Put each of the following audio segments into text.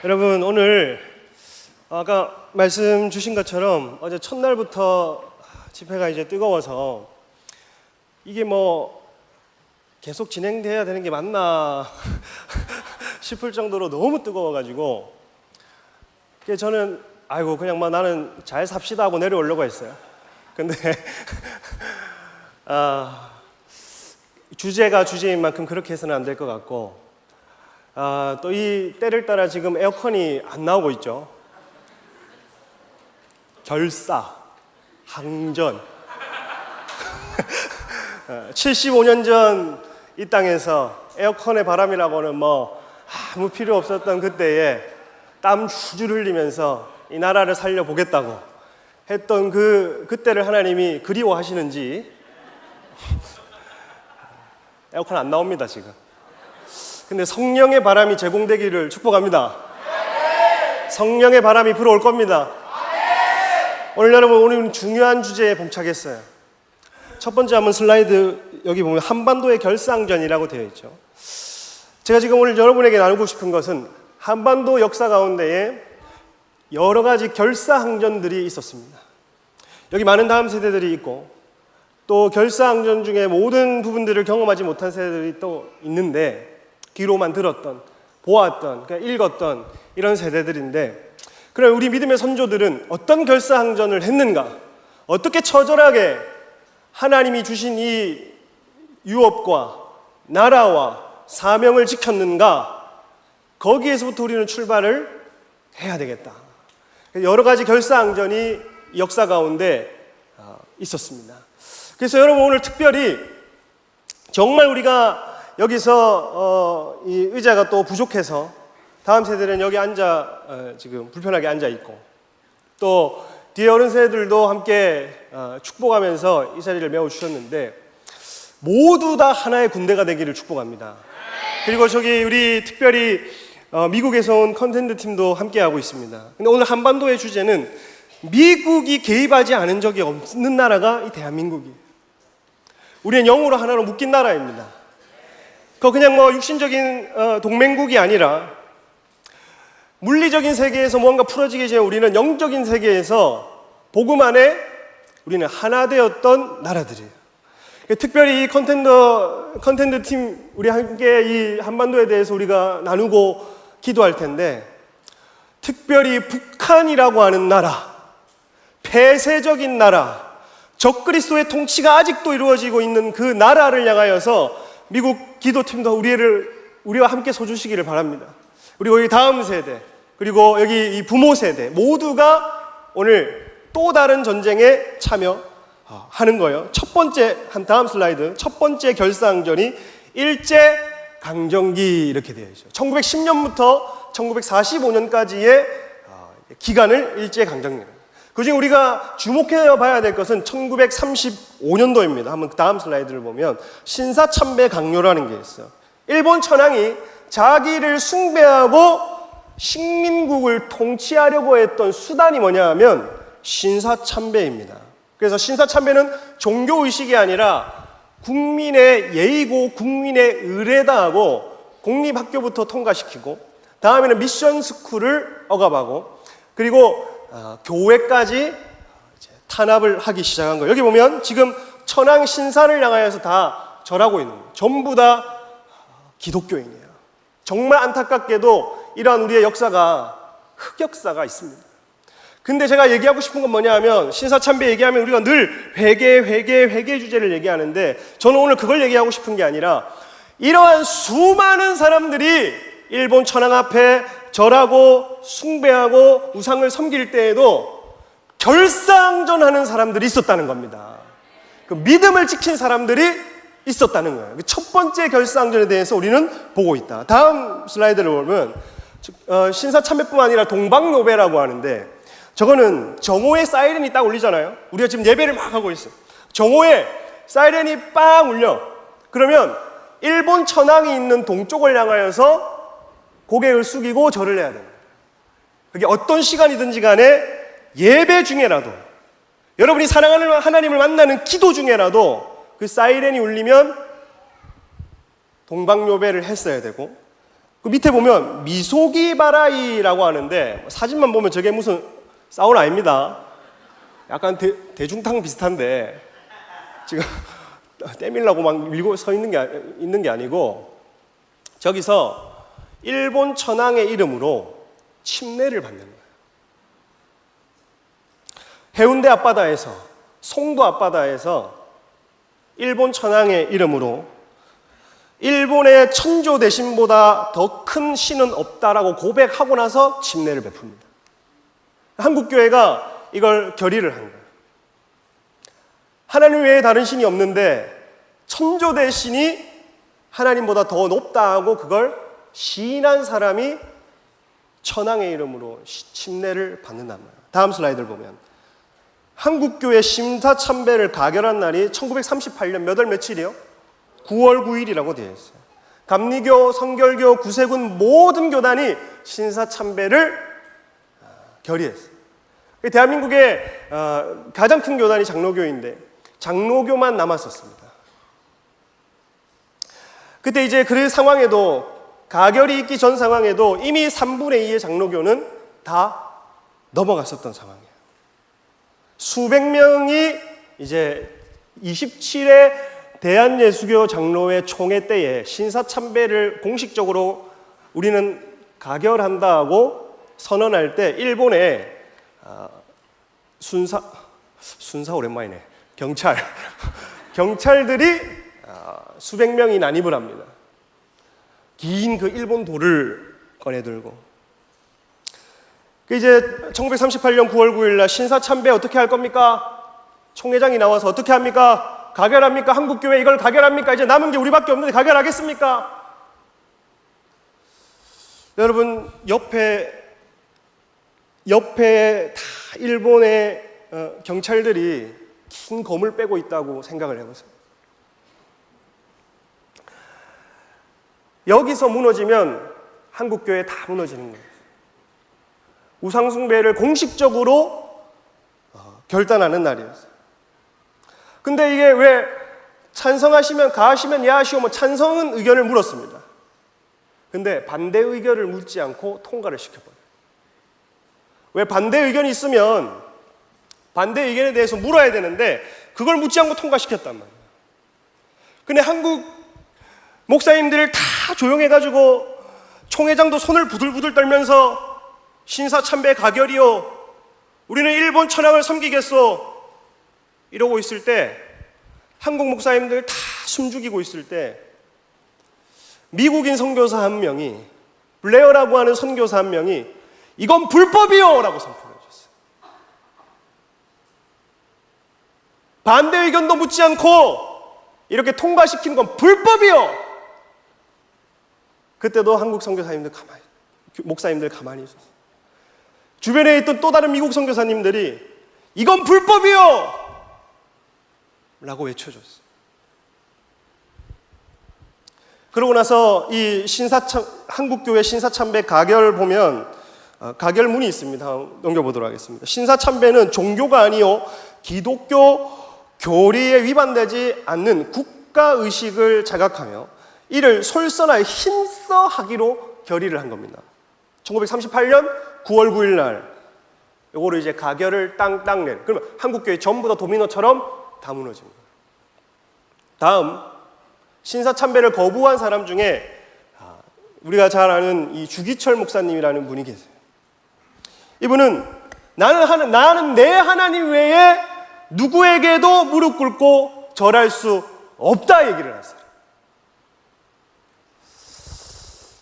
여러분, 오늘 아까 말씀 주신 것처럼 어제 첫날부터 집회가 이제 뜨거워서 이게 뭐 계속 진행돼야 되는 게 맞나 싶을 정도로 너무 뜨거워가지고 저는 그냥 뭐 나는 잘 삽시다 하고 내려오려고 했어요. 근데 주제가 주제인 만큼 그렇게 해서는 안 될 것 같고, 또 이 때를 따라 지금 에어컨이 안 나오고 있죠. 결사, 항전. 75년 전 이 땅에서 에어컨의 바람이라고는 뭐 아무 필요 없었던 그때에 땀 줄줄 흘리면서 이 나라를 살려보겠다고 했던 그때를 하나님이 그리워하시는지 에어컨 안 나옵니다 지금. 근데 성령의 바람이 제공되기를 축복합니다. 성령의 바람이 불어올 겁니다. 오늘 여러분, 오늘 중요한 주제에 봉착했어요. 첫 번째 한번 슬라이드 여기 보면 한반도의 결사항전이라고 되어 있죠. 제가 지금 오늘 여러분에게 나누고 싶은 것은 한반도 역사 가운데에 여러 가지 결사항전들이 있었습니다. 여기 많은 다음 세대들이 있고 또 결사항전 중에 모든 부분들을 경험하지 못한 세대들이 또 있는데, 귀로만 들었던, 보았던, 읽었던 이런 세대들인데, 그럼 우리 믿음의 선조들은 어떤 결사항전을 했는가? 어떻게 처절하게 하나님이 주신 이 유업과 나라와 사명을 지켰는가? 거기에서부터 우리는 출발을 해야 되겠다. 여러 가지 결사항전이 역사 가운데 있었습니다. 그래서 여러분, 오늘 특별히 정말 우리가 여기서 이 의자가 또 부족해서 다음 세대는 여기 지금 불편하게 앉아 있고, 또 뒤에 어른 세대들도 함께 축복하면서 이 자리를 메워주셨는데, 모두 다 하나의 군대가 되기를 축복합니다. 그리고 저기 우리 특별히 미국에서 온 컨텐츠 팀도 함께 하고 있습니다. 근데 오늘 한반도의 주제는 미국이 개입하지 않은 적이 없는 나라가 이 대한민국이에요. 우리는 영으로 하나로 묶인 나라입니다. 그냥 뭐 육신적인 동맹국이 아니라 물리적인 세계에서 뭔가 풀어지기 전에 우리는 영적인 세계에서 복음 안에 우리는 하나 되었던 나라들이에요. 특별히 이 컨텐츠 팀 우리 함께 이 한반도에 대해서 우리가 나누고 기도할 텐데, 특별히 북한이라고 하는 나라, 폐쇄적인 나라, 적그리스도의 통치가 아직도 이루어지고 있는 그 나라를 향하여서 미국 기도팀도 우리와 함께 서주시기를 바랍니다. 그리고 여기 다음 세대, 그리고 여기 이 부모 세대 모두가 오늘 또 다른 전쟁에 참여하는 거예요. 첫 번째, 다음 슬라이드, 첫 번째 결사항전이 일제강점기 이렇게 되어 있죠. 1910년부터 1945년까지의 기간을 일제강점기입니다. 그중에 우리가 주목해 봐야 될 것은 1935년도입니다. 한번 다음 슬라이드를 보면 신사참배 강요라는 게 있어요. 일본 천황이 자기를 숭배하고 식민국을 통치하려고 했던 수단이 뭐냐 하면 신사참배입니다. 그래서 신사참배는 종교의식이 아니라 국민의 예의고 국민의 의례다 하고 공립학교부터 통과시키고, 다음에는 미션 스쿨을 억압하고, 그리고 교회까지 탄압을 하기 시작한 거예요. 여기 보면 지금 천황 신사를 향하여서 다 절하고 있는 거예요. 전부 다 기독교인이에요. 정말 안타깝게도 이러한 우리의 역사가 흑역사가 있습니다. 근데 제가 얘기하고 싶은 건 뭐냐 하면, 신사참배 얘기하면 우리가 늘 회개 주제를 얘기하는데, 저는 오늘 그걸 얘기하고 싶은 게 아니라 이러한 수많은 사람들이 일본 천황 앞에 절하고 숭배하고 우상을 섬길 때에도 결사항전하는 사람들이 있었다는 겁니다. 그 믿음을 지킨 사람들이 있었다는 거예요. 첫 번째 결사항전에 대해서 우리는 보고 있다. 다음 슬라이드를 보면 신사참배뿐만 아니라 동방노배라고 하는데, 저거는 정오에 사이렌이 딱 울리잖아요. 우리가 지금 예배를 막 하고 있어요. 정오에 사이렌이 빵 울려. 그러면 일본 천황이 있는 동쪽을 향하여서 고개를 숙이고 절을 해야 됩니다. 그게 어떤 시간이든지 간에 예배 중에라도, 여러분이 사랑하는 하나님을 만나는 기도 중에라도 그 사이렌이 울리면 동방요배를 했어야 되고, 그 밑에 보면 미소기 바라이라고 하는데 사진만 보면 저게 무슨 사우나 아닙니다. 약간 대중탕 비슷한데 지금 때밀라고 막 밀고 서 있는 게 아니고 저기서 일본 천황의 이름으로 침례를 받는 거예요. 해운대 앞바다에서, 송도 앞바다에서 일본 천황의 이름으로 일본의 천조 대신보다 더 큰 신은 없다라고 고백하고 나서 침례를 베풉니다. 한국교회가 이걸 결의를 한 거예요. 하나님 외에 다른 신이 없는데 천조 대신이 하나님보다 더 높다고 그걸 시인한 사람이 천황의 이름으로 침례를 받는단 말이에요. 다음 슬라이드를 보면 한국교회 신사참배를 가결한 날이 1938년 몇 월 며칠이요? 9월 9일이라고 되어 있어요. 감리교, 성결교, 구세군 모든 교단이 신사참배를 결의했어요. 대한민국의 가장 큰 교단이 장로교인데 장로교만 남았었습니다. 그때 이제 그 상황에도 가결이 있기 전 상황에도 이미 3분의 2의 장로교는 다 넘어갔었던 상황이에요. 수백 명이 이제 27회 대한예수교 장로회 총회 때에 신사참배를 공식적으로 우리는 가결한다고 선언할 때 일본의 순사 오랜만이네. 경찰들이 수백 명이 난입을 합니다. 긴 그 일본 돌을 꺼내들고 이제 1938년 9월 9일 날 신사참배 어떻게 할 겁니까? 총회장이 나와서 어떻게 합니까? 가결합니까? 한국교회 이걸 가결합니까? 이제 남은 게 우리밖에 없는데 가결하겠습니까? 여러분 옆에 다 일본의 경찰들이 긴 검을 빼고 있다고 생각을 해보세요. 여기서 무너지면 한국교회 다 무너지는 거예요. 우상숭배를 공식적으로 결단하는 날이었어요. 근데 이게 왜 찬성하시면 가하시면 예하시오 뭐 찬성은 의견을 물었습니다. 근데 반대 의견을 묻지 않고 통과를 시켜버려요. 왜 반대 의견이 있으면 반대 의견에 대해서 물어야 되는데 그걸 묻지 않고 통과시켰단 말이에요. 근데 한국 목사님들 다 조용해가지고 총회장도 손을 부들부들 떨면서 신사참배 가결이요. 우리는 일본 천황을 섬기겠소. 이러고 있을 때 한국 목사님들 다 숨죽이고 있을 때 미국인 선교사 한 명이 블레어라고 하는 선교사 한 명이 이건 불법이요 라고 선포해 줬어요. 반대 의견도 묻지 않고 이렇게 통과시키는 건 불법이요. 그때도 한국 선교사님들 목사님들 가만히 있었어요. 주변에 있던 또 다른 미국 선교사님들이 이건 불법이요! 라고 외쳐줬어요. 그러고 나서 이 한국교회 신사참배 가결 보면 가결문이 있습니다. 넘겨보도록 하겠습니다. 신사참배는 종교가 아니요 기독교 교리에 위반되지 않는 국가의식을 자각하며 이를 솔선하여 힘써 하기로 결의를 한 겁니다. 1938년 9월 9일 날 이거를 이제 가결을 땅땅 낸. 그러면 한국교회 전부 다 도미노처럼 다 무너진 거예요. 다음 신사참배를 거부한 사람 중에 우리가 잘 아는 이 주기철 목사님이라는 분이 계세요. 이분은 나는 내 하나님 외에 누구에게도 무릎 꿇고 절할 수 없다 얘기를 했어요.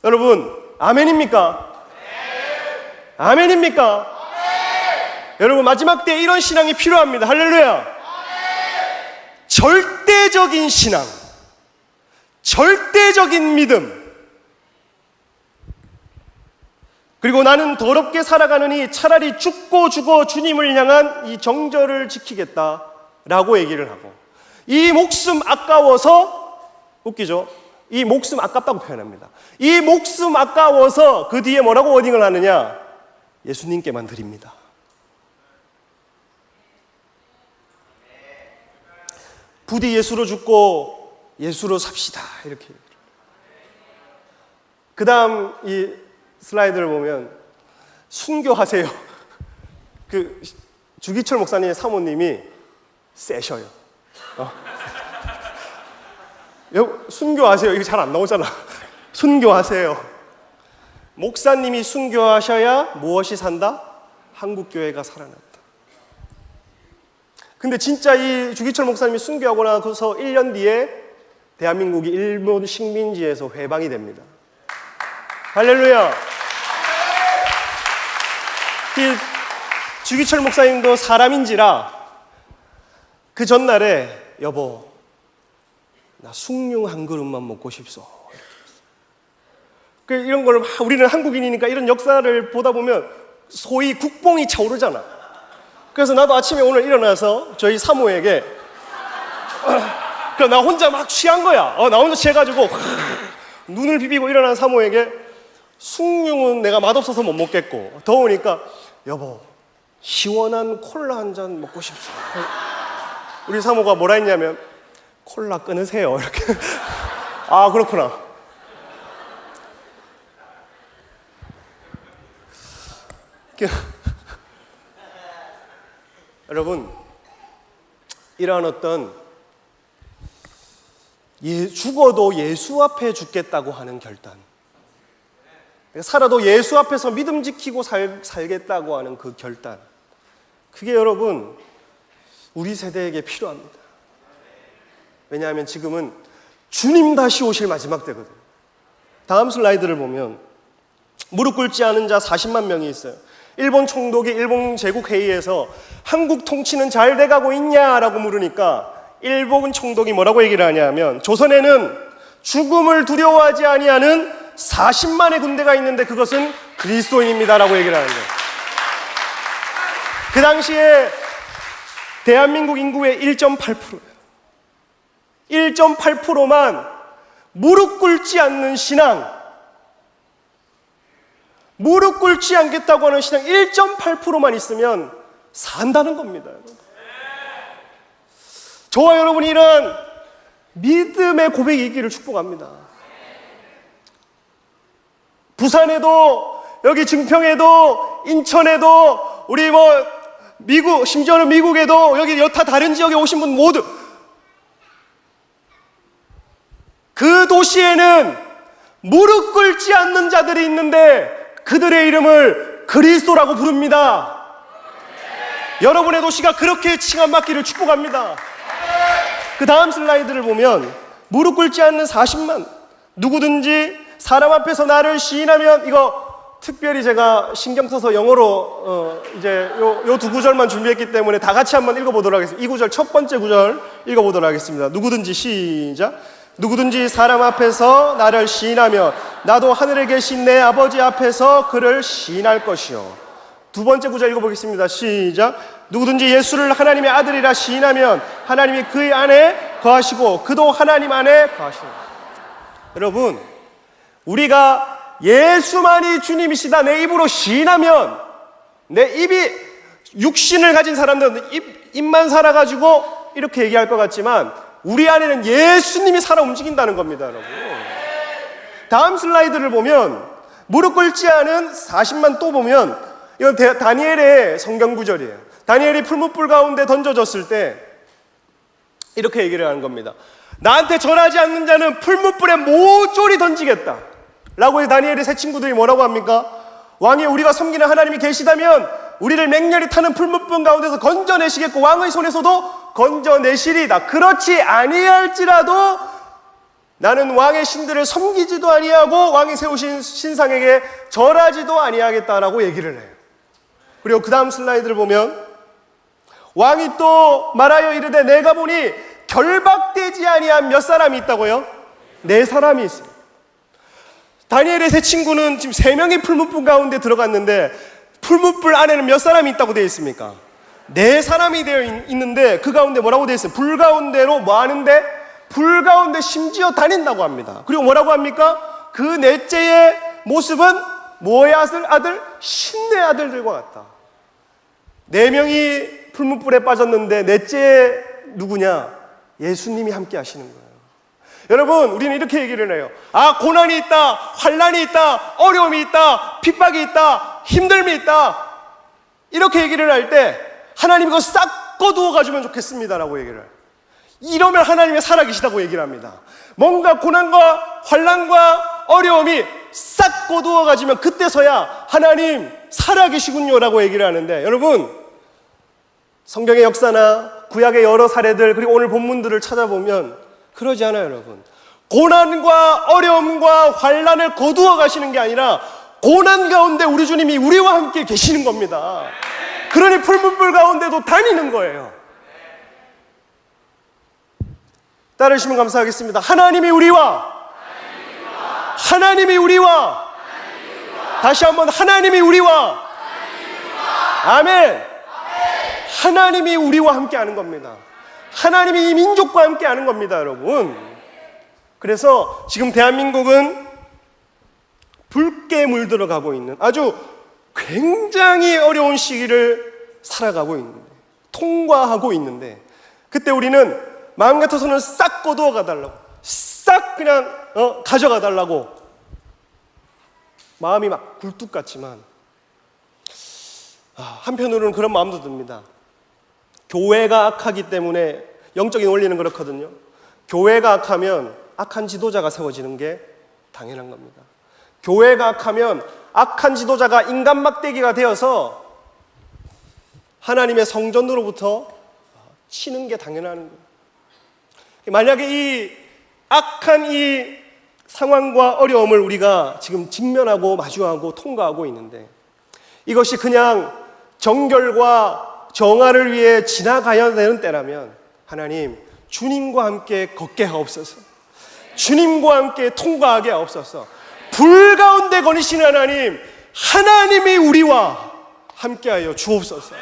여러분 아멘입니까? 네. 아멘입니까? 네. 여러분 마지막 때 이런 신앙이 필요합니다. 할렐루야. 네. 절대적인 신앙, 절대적인 믿음. 그리고 나는 더럽게 살아가느니 차라리 죽고 죽어 주님을 향한 이 정절을 지키겠다라고 얘기를 하고 이 목숨 아까워서 웃기죠? 이 목숨 아깝다고 표현합니다. 이 목숨 아까워서 그 뒤에 뭐라고 워딩을 하느냐? 예수님께만 드립니다. 부디 예수로 죽고 예수로 삽시다. 이렇게. 그 다음 이 슬라이드를 보면 순교하세요. 그 주기철 목사님의 사모님이 세셔요. 순교하세요. 이거 잘 안 나오잖아. 순교하세요. 목사님이 순교하셔야 무엇이 산다? 한국교회가 살아난다. 근데 진짜 이 주기철 목사님이 순교하고 나서 1년 뒤에 대한민국이 일본 식민지에서 회방이 됩니다. 할렐루야. 이 주기철 목사님도 사람인지라 그 전날에 여보 나 숭늉 한 그릇만 먹고 싶소. 이런 걸 우리는 한국인이니까 이런 역사를 보다 보면 소위 국뽕이 차오르잖아. 그래서 나도 아침에 오늘 일어나서 저희 사모에게 나 혼자 막 취한 거야. 나 혼자 취해가지고 눈을 비비고 일어난 사모에게 숭늉은 내가 맛없어서 못 먹겠고 더우니까 여보 시원한 콜라 한 잔 먹고 싶소. 우리 사모가 뭐라 했냐면 콜라 끊으세요 이렇게. 아 그렇구나. 여러분 이러한 어떤 죽어도 예수 앞에 죽겠다고 하는 결단, 살아도 예수 앞에서 믿음 지키고 살겠다고 하는 그 결단, 그게 여러분 우리 세대에게 필요합니다. 왜냐하면 지금은 주님 다시 오실 마지막 때거든요. 다음 슬라이드를 보면 무릎 꿇지 않은 자 40만 명이 있어요. 일본 총독이 일본 제국회의에서 한국 통치는 잘 돼가고 있냐라고 물으니까 일본 총독이 뭐라고 얘기를 하냐면 조선에는 죽음을 두려워하지 아니하는 40만의 군대가 있는데 그것은 그리스도인입니다라고 얘기를 하는 거예요. 그 당시에 대한민국 인구의 1.8%예요. 1.8%만 무릎 꿇지 않는 신앙, 무릎 꿇지 않겠다고 하는 신앙 1.8%만 있으면 산다는 겁니다. 저와 여러분이 이런 믿음의 고백이 있기를 축복합니다. 부산에도 여기 증평에도 인천에도 우리 미국 심지어는 미국에도 여기 여타 다른 지역에 오신 분 모두 그 도시에는 무릎 꿇지 않는 자들이 있는데 그들의 이름을 그리스도라고 부릅니다. 여러분의 도시가 그렇게 칭함받기를 축복합니다. 그 다음 슬라이드를 보면 무릎 꿇지 않는 40만, 누구든지 사람 앞에서 나를 시인하면, 이거 특별히 제가 신경 써서 영어로 이제 요 두 구절만 준비했기 때문에 다 같이 한번 읽어보도록 하겠습니다. 이 구절, 첫 번째 구절 읽어보도록 하겠습니다. 누구든지, 시작. 누구든지 사람 앞에서 나를 시인하며 나도 하늘에 계신 내 아버지 앞에서 그를 시인할 것이요. 두 번째 구절 읽어보겠습니다. 시작. 누구든지 예수를 하나님의 아들이라 시인하면 하나님이 그의 안에 거하시고 그도 하나님 안에 거하시고. 여러분, 우리가 예수만이 주님이시다 내 입으로 시인하면, 내 입이 육신을 가진 사람들은 입만 살아가지고 이렇게 얘기할 것 같지만 우리 안에는 예수님이 살아 움직인다는 겁니다, 여러분. 다음 슬라이드를 보면 무릎 꿇지 않은 40만 또 보면 이건 다니엘의 성경 구절이에요. 다니엘이 풀무불 가운데 던져졌을 때 이렇게 얘기를 하는 겁니다. 나한테 절하지 않는 자는 풀무불에 모조리 던지겠다 라고 해서 다니엘의 세 친구들이 뭐라고 합니까? 왕이 우리가 섬기는 하나님이 계시다면 우리를 맹렬히 타는 풀무불 가운데서 건져내시겠고 왕의 손에서도 건져내시리다. 그렇지 아니할지라도 나는 왕의 신들을 섬기지도 아니하고 왕이 세우신 신상에게 절하지도 아니하겠다라고 얘기를 해요. 그리고 그 다음 슬라이드를 보면 왕이 또 말하여 이르되 내가 보니 결박되지 아니한 몇 사람이 있다고요? 4사람이 있습니다. 다니엘의 세 친구는 지금 3명이 풀무불 가운데 들어갔는데 풀무불 안에는 몇 사람이 있다고 되어 있습니까? 4사람이 되어 있는데 그 가운데 뭐라고 되어 있어요? 불 가운데로 뭐 하는데? 불 가운데 심지어 다닌다고 합니다. 그리고 뭐라고 합니까? 그 넷째의 모습은 뭐의 아들? 신의 아들들과 같다. 4명이 풀무불에 빠졌는데 넷째 누구냐? 예수님이 함께 하시는 거예요. 여러분, 우리는 이렇게 얘기를 해요. 아, 고난이 있다, 환난이 있다, 어려움이 있다, 핍박이 있다, 힘듦이 있다. 이렇게 얘기를 할 때 하나님 이거 싹 거두어 가주면 좋겠습니다라고 얘기를 해요. 이러면 하나님이 살아계시다고 얘기를 합니다. 뭔가 고난과 환난과 어려움이 싹 거두어 가지면 그때서야 하나님 살아계시군요라고 얘기를 하는데, 여러분, 성경의 역사나 구약의 여러 사례들, 그리고 오늘 본문들을 찾아보면 그러지 않아요. 여러분, 고난과 어려움과 환난을 거두어 가시는 게 아니라 고난 가운데 우리 주님이 우리와 함께 계시는 겁니다. 그러니 풀문불 가운데도 다니는 거예요. 따르시면 감사하겠습니다. 하나님이 우리와 다시 한번 하나님이 우리와 아멘. 하나님이 우리와 함께 하는 겁니다. 하나님이 이 민족과 함께 하는 겁니다, 여러분. 그래서 지금 대한민국은 붉게 물들어가고 있는 아주 굉장히 어려운 시기를 살아가고 있는데, 통과하고 있는데, 그때 우리는 마음 같아서는 싹 거두어 가달라고, 싹 그냥 가져가 달라고 마음이 막 굴뚝 같지만, 한편으로는 그런 마음도 듭니다. 교회가 악하기 때문에, 영적인 원리는 그렇거든요. 교회가 악하면 악한 지도자가 세워지는 게 당연한 겁니다. 교회가 악하면 악한 지도자가 인간 막대기가 되어서 하나님의 성전으로부터 치는 게 당연한 거예요. 만약에 이 악한 이 상황과 어려움을 우리가 지금 직면하고 마주하고 통과하고 있는데, 이것이 그냥 정결과 정화를 위해 지나가야 되는 때라면 하나님, 주님과 함께 걷게 하옵소서. 주님과 함께 통과하게 하옵소서. 불 가운데 거니시는 하나님, 하나님이 우리와 함께하여 주옵소서.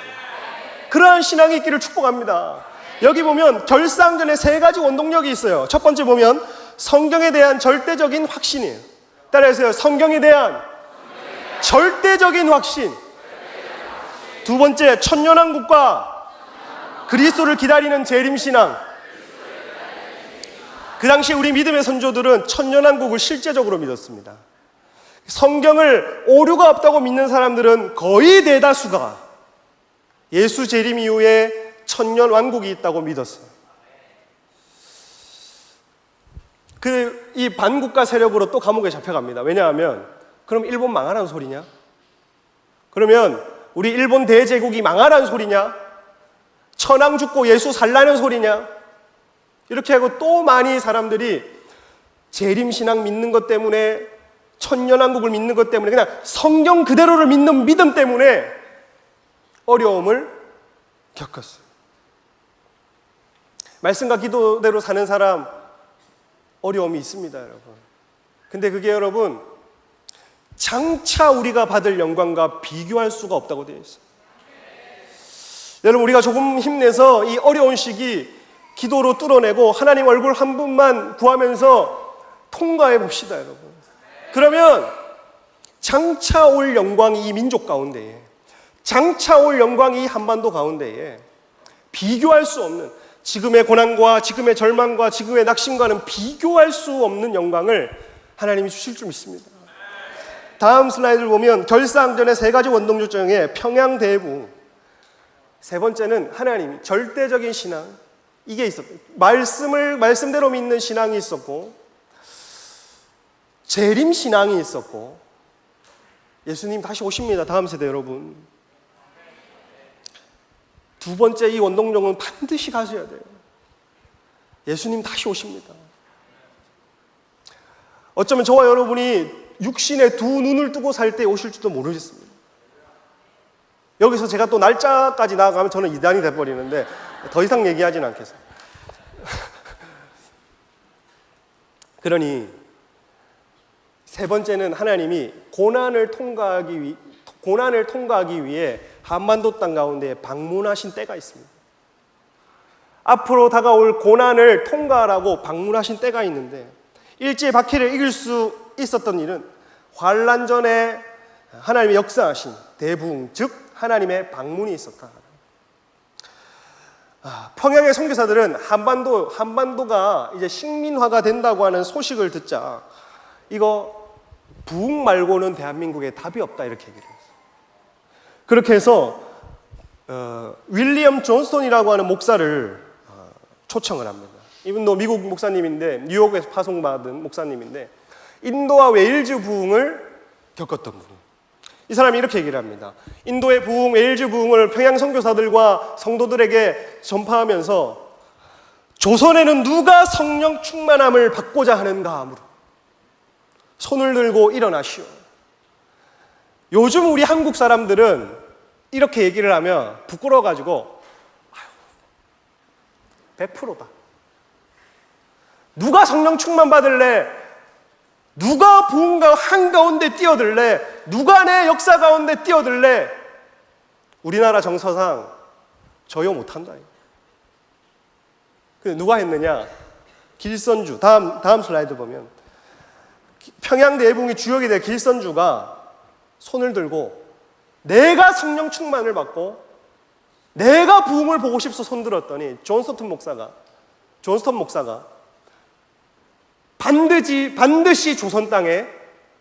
그러한 신앙이 있기를 축복합니다. 여기 보면 결상전에 세 가지 원동력이 있어요. 첫 번째 보면 성경에 대한 절대적인 확신이에요. 따라해서요. 성경에 대한 절대적인 확신. 두 번째, 천년왕국과 그리스도를 기다리는 재림신앙. 그 당시 우리 믿음의 선조들은 천년왕국을 실제적으로 믿었습니다. 성경을 오류가 없다고 믿는 사람들은 거의 대다수가 예수 재림 이후에 천년왕국이 있다고 믿었어요. 이 반국가 세력으로 또 감옥에 잡혀갑니다. 왜냐하면 그럼 일본 망하라는 소리냐? 그러면 우리 일본 대제국이 망하라는 소리냐? 천황 죽고 예수 살라는 소리냐? 이렇게 하고 또 많이 사람들이 재림신앙 믿는 것 때문에, 천년왕국을 믿는 것 때문에, 그냥 성경 그대로를 믿는 믿음 때문에 어려움을 겪었어요. 말씀과 기도대로 사는 사람 어려움이 있습니다, 여러분. 근데 그게 여러분 장차 우리가 받을 영광과 비교할 수가 없다고 되어 있어요. 여러분, 우리가 조금 힘내서 이 어려운 시기 기도로 뚫어내고 하나님 얼굴 한 분만 구하면서 통과해 봅시다, 여러분. 그러면 장차 올 영광이 이 민족 가운데에, 장차 올 영광이 이 한반도 가운데에 비교할 수 없는, 지금의 고난과 지금의 절망과 지금의 낙심과는 비교할 수 없는 영광을 하나님이 주실 줄 믿습니다. 다음 슬라이드를 보면 결사항전의 세 가지 원동력 중에 평양대부, 세 번째는 하나님이 절대적인 신앙, 이게 있었고, 말씀대로 믿는 신앙이 있었고, 재림신앙이 있었고, 예수님 다시 오십니다. 다음 세대 여러분. 두 번째 이 원동력은 반드시 가져야 돼요. 예수님 다시 오십니다. 어쩌면 저와 여러분이 육신에 두 눈을 뜨고 살 때 오실지도 모르겠습니다. 여기서 제가 또 날짜까지 나아가면 저는 이단이 돼버리는데 더 이상 얘기하지는 않겠어요. 그러니 세 번째는 하나님이 고난을 통과하기 위해 한반도 땅 가운데 방문하신 때가 있습니다. 앞으로 다가올 고난을 통과하라고 방문하신 때가 있는데, 일제의 박해를 이길 수 있었던 일은 환란 전에 하나님의 역사하신 대부흥, 즉 하나님의 방문이 있었다. 평양의 선교사들은 한반도가 이제 식민화가 된다고 하는 소식을 듣자 이거 부흥 말고는 대한민국에 답이 없다 이렇게 얘기를 했어요. 그렇게 해서 윌리엄 존스톤이라고 하는 목사를 초청을 합니다. 이분도 미국 목사님인데 뉴욕에서 파송받은 목사님인데 인도와 웨일즈 부흥을 겪었던 분이에요. 이 사람이 이렇게 얘기를 합니다. 인도의 부흥, 웨일즈 부흥을 평양 선교사들과 성도들에게 전파하면서 조선에는 누가 성령 충만함을 받고자 하는가 하므로 손을 들고 일어나시오. 요즘 우리 한국 사람들은 이렇게 얘기를 하면 부끄러워가지고 100%다. 누가 성령 충만 받을래? 누가 부흥 한가운데 뛰어들래? 누가 내 역사 가운데 뛰어들래? 우리나라 정서상 저요 못한다. 근데 누가 했느냐? 길선주. 다음 슬라이드 보면 평양 대부흥이 주역이 될 길선주가 손을 들고 내가 성령 충만을 받고 내가 부흥을 보고 싶어서 손들었더니 존스턴 목사가 반드시 조선 땅에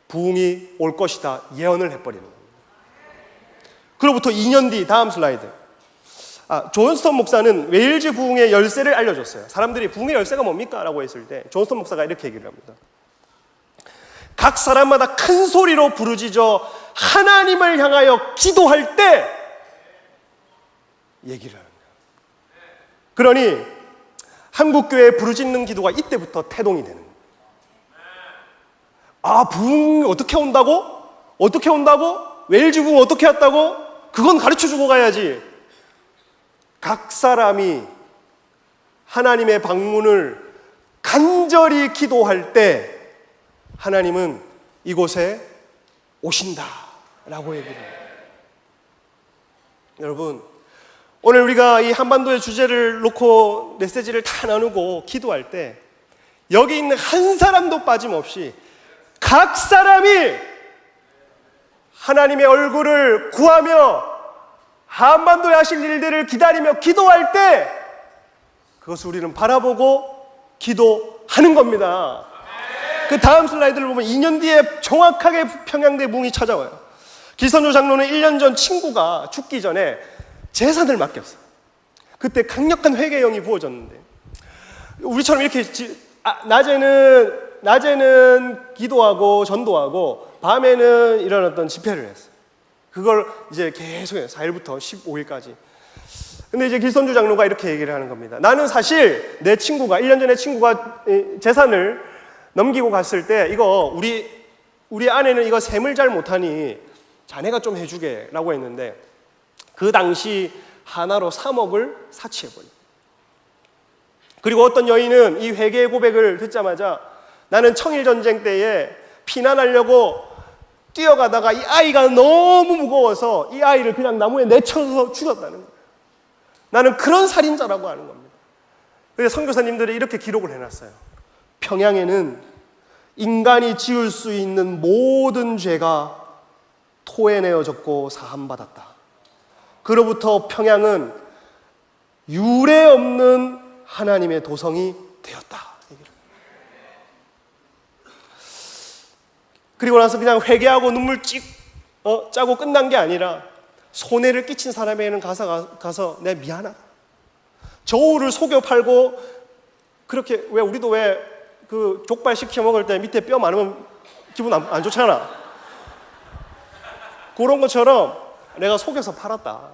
부흥이 올 것이다 예언을 해버리는 겁니다. 그로부터 2년 뒤 다음 슬라이드. 존스턴 목사는 웨일즈 부흥의 열쇠를 알려줬어요. 사람들이 부흥의 열쇠가 뭡니까? 라고 했을 때 존스턴 목사가 이렇게 얘기를 합니다. 각 사람마다 큰 소리로 부르짖어 하나님을 향하여 기도할 때 얘기를 하는 거예요. 그러니 한국교회의 부르짖는 기도가 이때부터 태동이 되는 거예요. 부흥이 어떻게 온다고? 어떻게 온다고? 웨일즈 부흥 어떻게 왔다고? 그건 가르쳐주고 가야지. 각 사람이 하나님의 방문을 간절히 기도할 때 하나님은 이곳에 오신다라고 얘기를 해요. 여러분, 오늘 우리가 이 한반도의 주제를 놓고 메시지를 다 나누고 기도할 때 여기 있는 한 사람도 빠짐없이 각 사람이 하나님의 얼굴을 구하며 한반도에 하실 일들을 기다리며 기도할 때 그것을 우리는 바라보고 기도하는 겁니다. 그 다음 슬라이드를 보면 2년 뒤에 정확하게 평양대 부흥이 찾아와요. 길선주 장로는 1년 전 친구가 죽기 전에 재산을 맡겼어요. 그때 강력한 회개의 영이 부어졌는데 우리처럼 이렇게 낮에는 기도하고 전도하고 밤에는 이런 어떤 집회를 했어요. 그걸 이제 계속 해요. 4일부터 15일까지. 근데 이제 길선주 장로가 이렇게 얘기를 하는 겁니다. 나는 사실 내 친구가 1년 전에 친구가 재산을 넘기고 갔을 때 이거 우리 아내는 이거 셈을 잘 못하니 자네가 좀 해주게 라고 했는데 그 당시 하나로 3억을 사치해버립니다. 그리고 어떤 여인은 이 회개의 고백을 듣자마자 나는 청일전쟁 때에 피난하려고 뛰어가다가 이 아이가 너무 무거워서 이 아이를 그냥 나무에 내쳐서 죽였다는 거예요. 나는 그런 살인자라고 하는 겁니다. 그래서 선교사님들이 이렇게 기록을 해놨어요. 평양에는 인간이 지을 수 있는 모든 죄가 토해내어졌고 사함받았다. 그로부터 평양은 유례 없는 하나님의 도성이 되었다. 그리고 나서 그냥 회개하고 눈물 짜고 끝난 게 아니라 손해를 끼친 사람에게는 가서 내가 미안하다. 저울을 속여 팔고 그렇게 왜 우리도 왜 그 족발 시켜 먹을 때 밑에 뼈 많으면 기분 안 좋잖아. 그런 것처럼 내가 속여서 팔았다.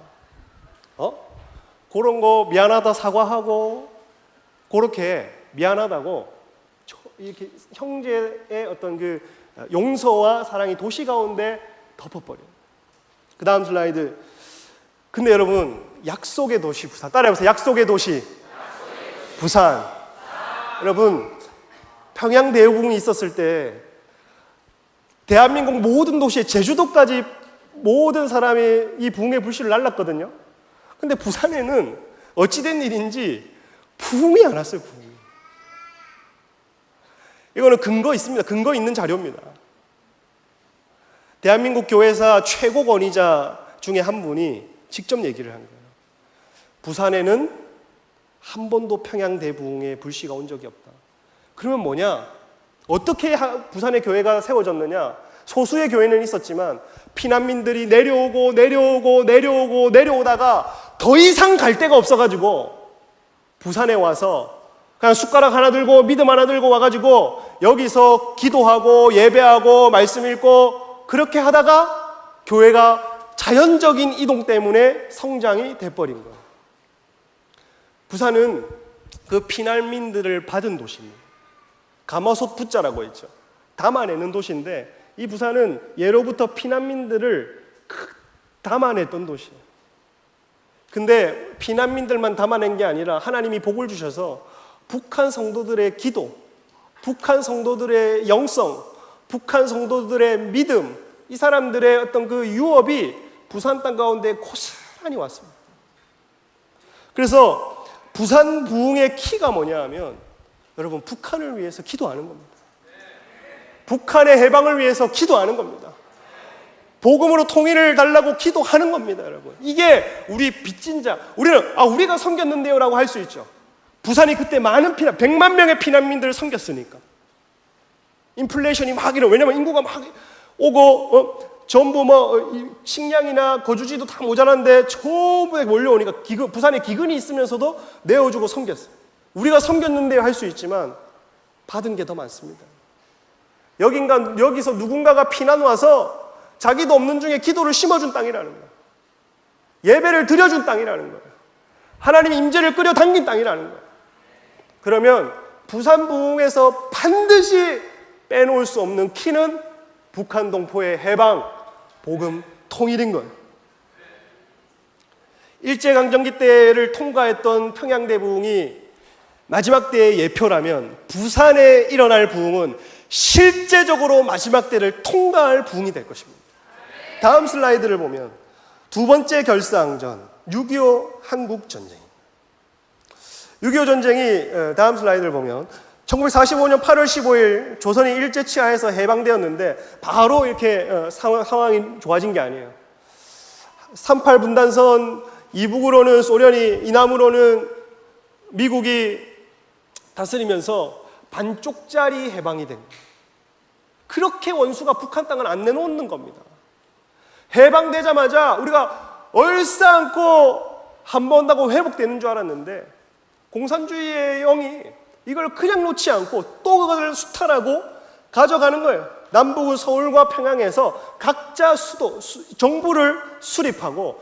그런 거 미안하다 사과하고 그렇게 미안하다고 이렇게 형제의 어떤 그 용서와 사랑이 도시 가운데 덮어버려요. 그 다음 슬라이드. 근데 여러분 약속의 도시 부산 따라해보세요. 약속의 도시 부산. 여러분 평양 대부흥이 있었을 때 대한민국 모든 도시에 제주도까지 모든 사람이 이 부흥의 불씨를 날랐거든요. 근데 부산에는 어찌된 일인지 부흥이 안 왔어요. 부흥이. 이거는 근거 있습니다. 근거 있는 자료입니다. 대한민국 교회사 최고 권위자 중에 한 분이 직접 얘기를 한 거예요. 부산에는 한 번도 평양 대부흥에 불씨가 온 적이 없다. 그러면 뭐냐? 어떻게 부산의 교회가 세워졌느냐? 소수의 교회는 있었지만 피난민들이 내려오다가 더 이상 갈 데가 없어가지고 부산에 와서 그냥 숟가락 하나 들고 믿음 하나 들고 와가지고 여기서 기도하고 예배하고 말씀 읽고 그렇게 하다가 교회가 자연적인 이동 때문에 성장이 돼버린 거예요. 부산은 그 피난민들을 받은 도시입니다. 가마솥 부자라고 했죠. 담아내는 도시인데 이 부산은 예로부터 피난민들을 담아냈던 도시예요. 근데 피난민들만 담아낸 게 아니라 하나님이 복을 주셔서 북한 성도들의 기도, 북한 성도들의 영성, 북한 성도들의 믿음, 이 사람들의 어떤 그 유업이 부산 땅 가운데 고스란히 왔습니다. 그래서 부산 부흥의 키가 뭐냐 하면 여러분 북한을 위해서 기도하는 겁니다. 북한의 해방을 위해서 기도하는 겁니다. 복음으로 통일을 달라고 기도하는 겁니다, 여러분. 이게 우리 빚진 자. 우리가 섬겼는데요 라고 할 수 있죠. 부산이 그때 많은 100만 명의 피난민들을 섬겼으니까. 인플레이션이 막 이러. 왜냐면 인구가 막 오고 전부 식량이나 거주지도 다 모자란데 전부 몰려오니까 부산에 기근이 있으면서도 내어주고 섬겼어요. 우리가 섬겼는데요 할 수 있지만 받은 게 더 많습니다. 여기서 누군가가 피난 와서 자기도 없는 중에 기도를 심어준 땅이라는 거예요. 예배를 드려준 땅이라는 거예요. 하나님의 임재를 끌어당긴 땅이라는 거예요. 그러면 부산 부흥에서 반드시 빼놓을 수 없는 키는 북한 동포의 해방, 복음, 통일인 거예요. 일제강점기 때를 통과했던 평양대 부흥이 마지막 때의 예표라면 부산에 일어날 부흥은 실제적으로 마지막 때를 통과할 부흥이 될 것입니다. 다음 슬라이드를 보면 두 번째 결사항전 6.25 한국전쟁. 6.25 전쟁이 다음 슬라이드를 보면 1945년 8월 15일 조선이 일제 치하에서 해방되었는데 바로 이렇게 상황이 좋아진 게 아니에요. 38 분단선 이북으로는 소련이, 이남으로는 미국이 다스리면서 반쪽짜리 해방이 된 거예요. 그렇게 원수가 북한 땅을 안 내놓는 겁니다. 해방되자마자 우리가 얼싸안고 한번 회복되는 줄 알았는데 공산주의의 영이 이걸 그냥 놓지 않고 또 그것을 수탈하고 가져가는 거예요. 남북 서울과 평양에서 각자 정부를 수립하고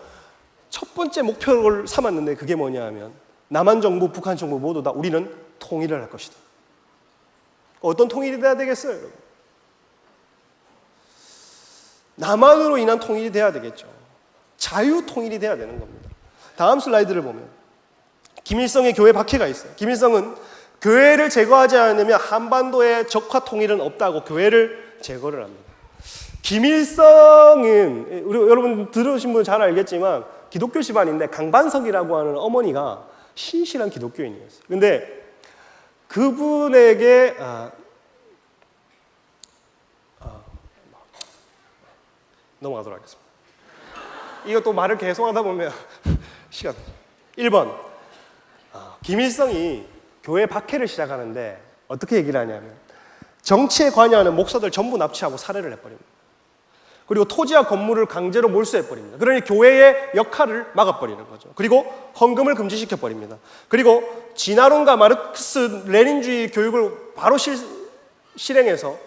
첫 번째 목표를 삼았는데 그게 뭐냐 하면 남한 정부, 북한 정부 모두 다 우리는 통일을 할 것이다. 어떤 통일이 돼야 되겠어요, 여러분? 남한으로 인한 통일이 돼야 되겠죠. 자유 통일이 돼야 되는 겁니다. 다음 슬라이드를 보면 김일성의 교회 박해가 있어요. 김일성은 교회를 제거하지 않으면 한반도의 적화 통일은 없다고 교회를 제거를 합니다. 김일성은 여러분 들으신 분 잘 알겠지만 기독교 집안인데 강반석이라고 하는 어머니가 신실한 기독교인이었어요. 근데 그분에게 넘어가도록 하겠습니다. 이것도 말을 계속 하다 보면 시간. 1번 김일성이 교회 박해를 시작하는데 어떻게 얘기를 하냐면 정치에 관여하는 목사들 전부 납치하고 살해를 해버립니다. 그리고 토지와 건물을 강제로 몰수해버립니다. 그러니 교회의 역할을 막아버리는 거죠. 그리고 헌금을 금지시켜버립니다. 그리고 진화론과 마르크스 레닌주의 교육을 바로 실행해서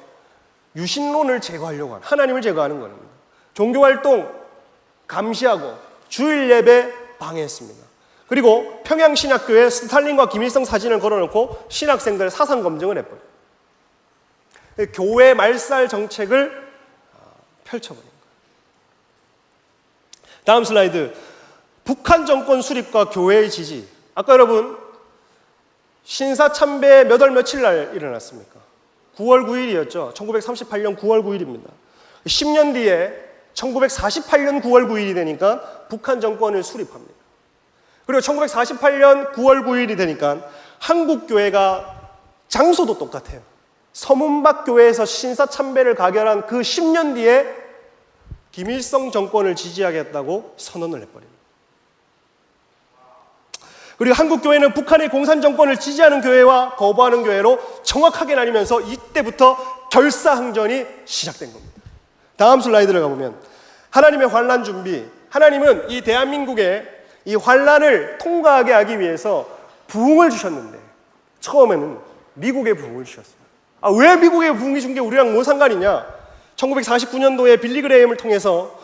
유신론을 제거하려고 하는, 하나님을 제거하는 겁니다. 종교활동 감시하고 주일 예배 방해했습니다. 그리고 평양신학교에 스탈린과 김일성 사진을 걸어놓고 신학생들 사상 검증을 해버려요. 교회 말살 정책을 펼쳐버린 거예요. 다음 슬라이드. 북한 정권 수립과 교회의 지지. 아까 여러분 신사참배 몇 월 며칠 날 일어났습니까? 9월 9일이었죠. 1938년 9월 9일입니다. 10년 뒤에 1948년 9월 9일이 되니까 북한 정권을 수립합니다. 그리고 1948년 9월 9일이 되니까 한국교회가 장소도 똑같아요. 서문박 교회에서 신사참배를 가결한 그 10년 뒤에 김일성 정권을 지지하겠다고 선언을 해버립니다. 그리고 한국교회는 북한의 공산정권을 지지하는 교회와 거부하는 교회로 정확하게 나뉘면서 이때부터 결사항전이 시작된 겁니다. 다음 슬라이드를 가보면 하나님의 환난 준비, 하나님은 이 대한민국에 이 환난을 통과하게 하기 위해서 부흥을 주셨는데 처음에는 미국의 부흥을 주셨어요. 왜 미국의 부흥이 준 게 우리랑 뭐 상관이냐? 1949년도에 빌리 그레이엄을 통해서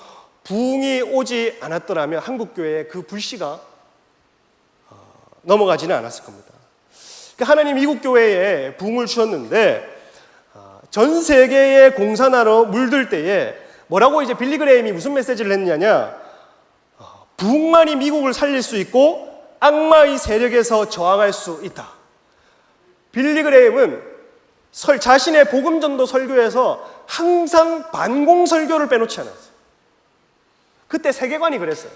부흥이 오지 않았더라면 한국교회의 그 불씨가 넘어가지는 않았을 겁니다. 하나님 미국 교회에 부흥을 주셨는데 전 세계의 공산화로 물들 때에 뭐라고 이제 빌리 그레이엄이 무슨 메시지를 했느냐? 부흥만이 미국을 살릴 수 있고 악마의 세력에서 저항할 수 있다. 빌리 그레이엄은 자신의 복음전도 설교에서 항상 반공 설교를 빼놓지 않았어요. 그때 세계관이 그랬어요.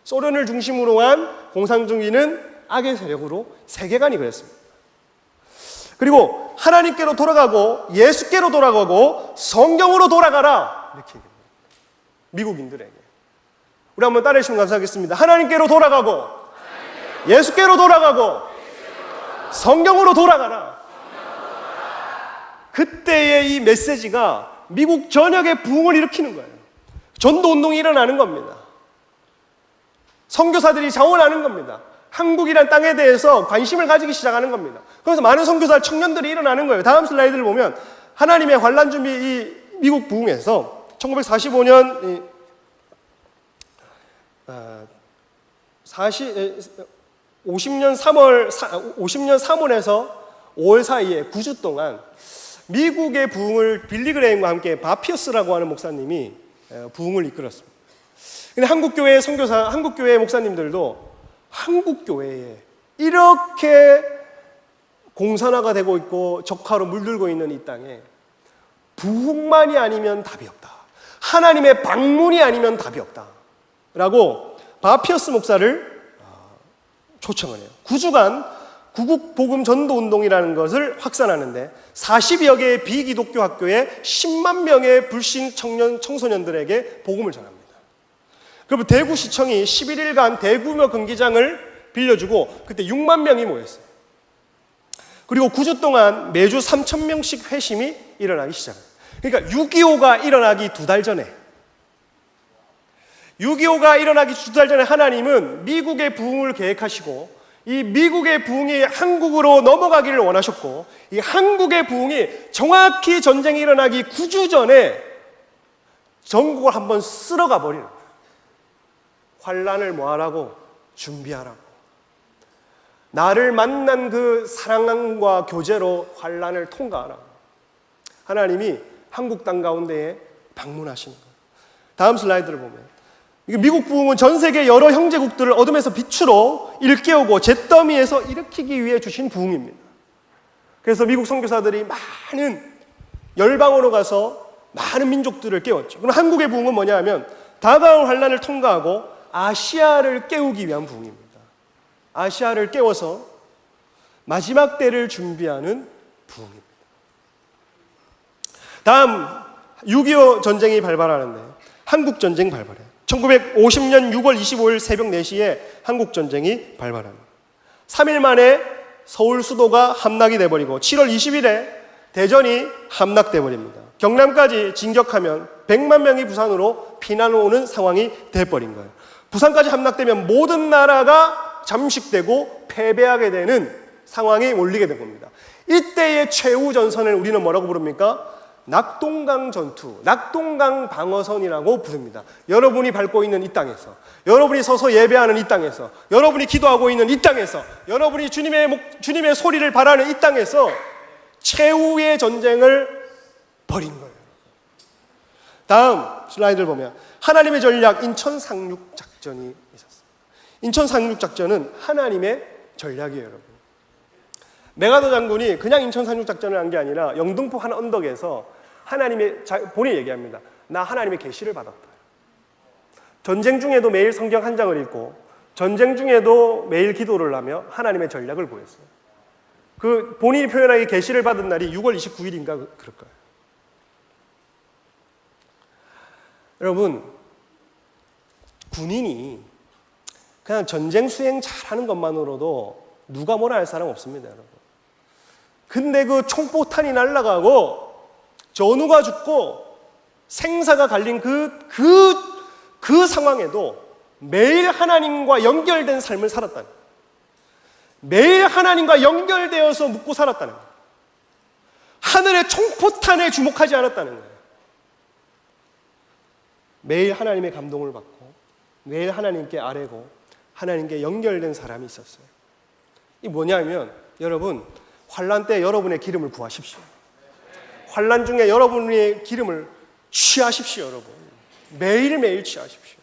소련을 중심으로 한 공산주의는 악의 세력으로 세계관이 그랬습니다. 그리고 하나님께로 돌아가고 예수께로 돌아가고 성경으로 돌아가라 이렇게 얘기합니다. 미국인들에게. 우리 한번 따라해 주시면 감사하겠습니다. 하나님께로 돌아가고 예수께로 돌아가고 성경으로 돌아가라. 그때의 이 메시지가 미국 전역의 부흥을 일으키는 거예요. 전도운동이 일어나는 겁니다. 선교사들이 자원하는 겁니다. 한국이란 땅에 대해서 관심을 가지기 시작하는 겁니다. 그래서 많은 선교사 청년들이 일어나는 거예요. 다음 슬라이드를 보면 하나님의 환난 준비 이 미국 부흥에서 1945년 50년 3월에서 5월 사이에 9주 동안 미국의 부흥을 빌리 그레이엄과 함께 바피어스라고 하는 목사님이 부흥을 이끌었습니다. 근데 한국교회의 선교사, 한국교회의 목사님들도 한국교회에 이렇게 공산화가 되고 있고 적화로 물들고 있는 이 땅에 부흥만이 아니면 답이 없다. 하나님의 방문이 아니면 답이 없다. 라고 바피어스 목사를 초청을 해요. 9주간 구국복음 전도운동이라는 것을 확산하는데 40여 개의 비기독교 학교에 10만 명의 불신 청년, 청소년들에게 복음을 전합니다. 그리고 대구시청이 11일간 대규모 경기장을 빌려주고 그때 6만 명이 모였어요. 그리고 9주 동안 매주 3,000명씩 회심이 일어나기 시작해요. 그러니까 6.25가 일어나기 2달 전에 6.25가 일어나기 2달 전에 하나님은 미국의 부흥을 계획하시고 이 미국의 부흥이 한국으로 넘어가기를 원하셨고 이 한국의 부흥이 정확히 전쟁이 일어나기 9주 전에 전국을 한번 쓸어가 버리는 거예요. 환난을 뭐하라고? 준비하라고. 나를 만난 그 사랑과 교제로 환난을 통과하라고. 하나님이 한국 땅 가운데에 방문하시는 거예요. 다음 슬라이드를 보면 미국 부흥은 전 세계 여러 형제국들을 어둠에서 빛으로 일깨우고 잿더미에서 일으키기 위해 주신 부흥입니다. 그래서 미국 선교사들이 많은 열방으로 가서 많은 민족들을 깨웠죠. 그럼 한국의 부흥은 뭐냐 하면 다가올 환난을 통과하고 아시아를 깨우기 위한 부흥입니다. 아시아를 깨워서 마지막 때를 준비하는 부흥입니다. 다음 6.25 전쟁이 발발하는데 한국 전쟁 발발해요. 1950년 6월 25일 새벽 4시에 한국 전쟁이 발발합니다. 3일 만에 서울 수도가 함락이 돼버리고 7월 20일에 대전이 함락돼 버립니다. 경남까지 진격하면 100만 명이 부산으로 피난 오는 상황이 돼버린 거예요. 부산까지 함락되면 모든 나라가 잠식되고 패배하게 되는 상황이 몰리게 된 겁니다. 이때의 최후 전선을 우리는 뭐라고 부릅니까? 낙동강 전투, 낙동강 방어선이라고 부릅니다. 여러분이 밟고 있는 이 땅에서, 여러분이 서서 예배하는 이 땅에서, 여러분이 기도하고 있는 이 땅에서, 여러분이 주님의 소리를 바라는 이 땅에서 최후의 전쟁을 벌인 거예요. 다음 슬라이드를 보면 하나님의 전략 인천 상륙 작전이 있었어요. 인천 상륙 작전은 하나님의 전략이에요, 여러분. 메가더 장군이 그냥 인천 상륙 작전을 한 게 아니라 영등포 한 언덕에서 본인이 얘기합니다. 나 하나님의 계시를 받았다. 전쟁 중에도 매일 성경 한 장을 읽고 전쟁 중에도 매일 기도를 하며 하나님의 전략을 보였어요. 그 본인이 표현하기 계시를 받은 날이 6월 29일인가 그럴 거예요. 여러분, 군인이 그냥 전쟁 수행 잘하는 것만으로도 누가 뭐라 할 사람 없습니다, 여러분. 근데 그 총포탄이 날아가고 전우가 죽고 생사가 갈린 그 상황에도 매일 하나님과 연결된 삶을 살았다는 거예요. 매일 하나님과 연결되어서 묵고 살았다는 거예요. 하늘의 총포탄에 주목하지 않았다는 거예요. 매일 하나님의 감동을 받고 매일 하나님께 아뢰고 하나님께 연결된 사람이 있었어요. 이 뭐냐면 여러분, 환난 때 여러분의 기름을 부으십시오. 환난 중에 여러분의 기름을 취하십시오, 여러분. 매일매일 취하십시오.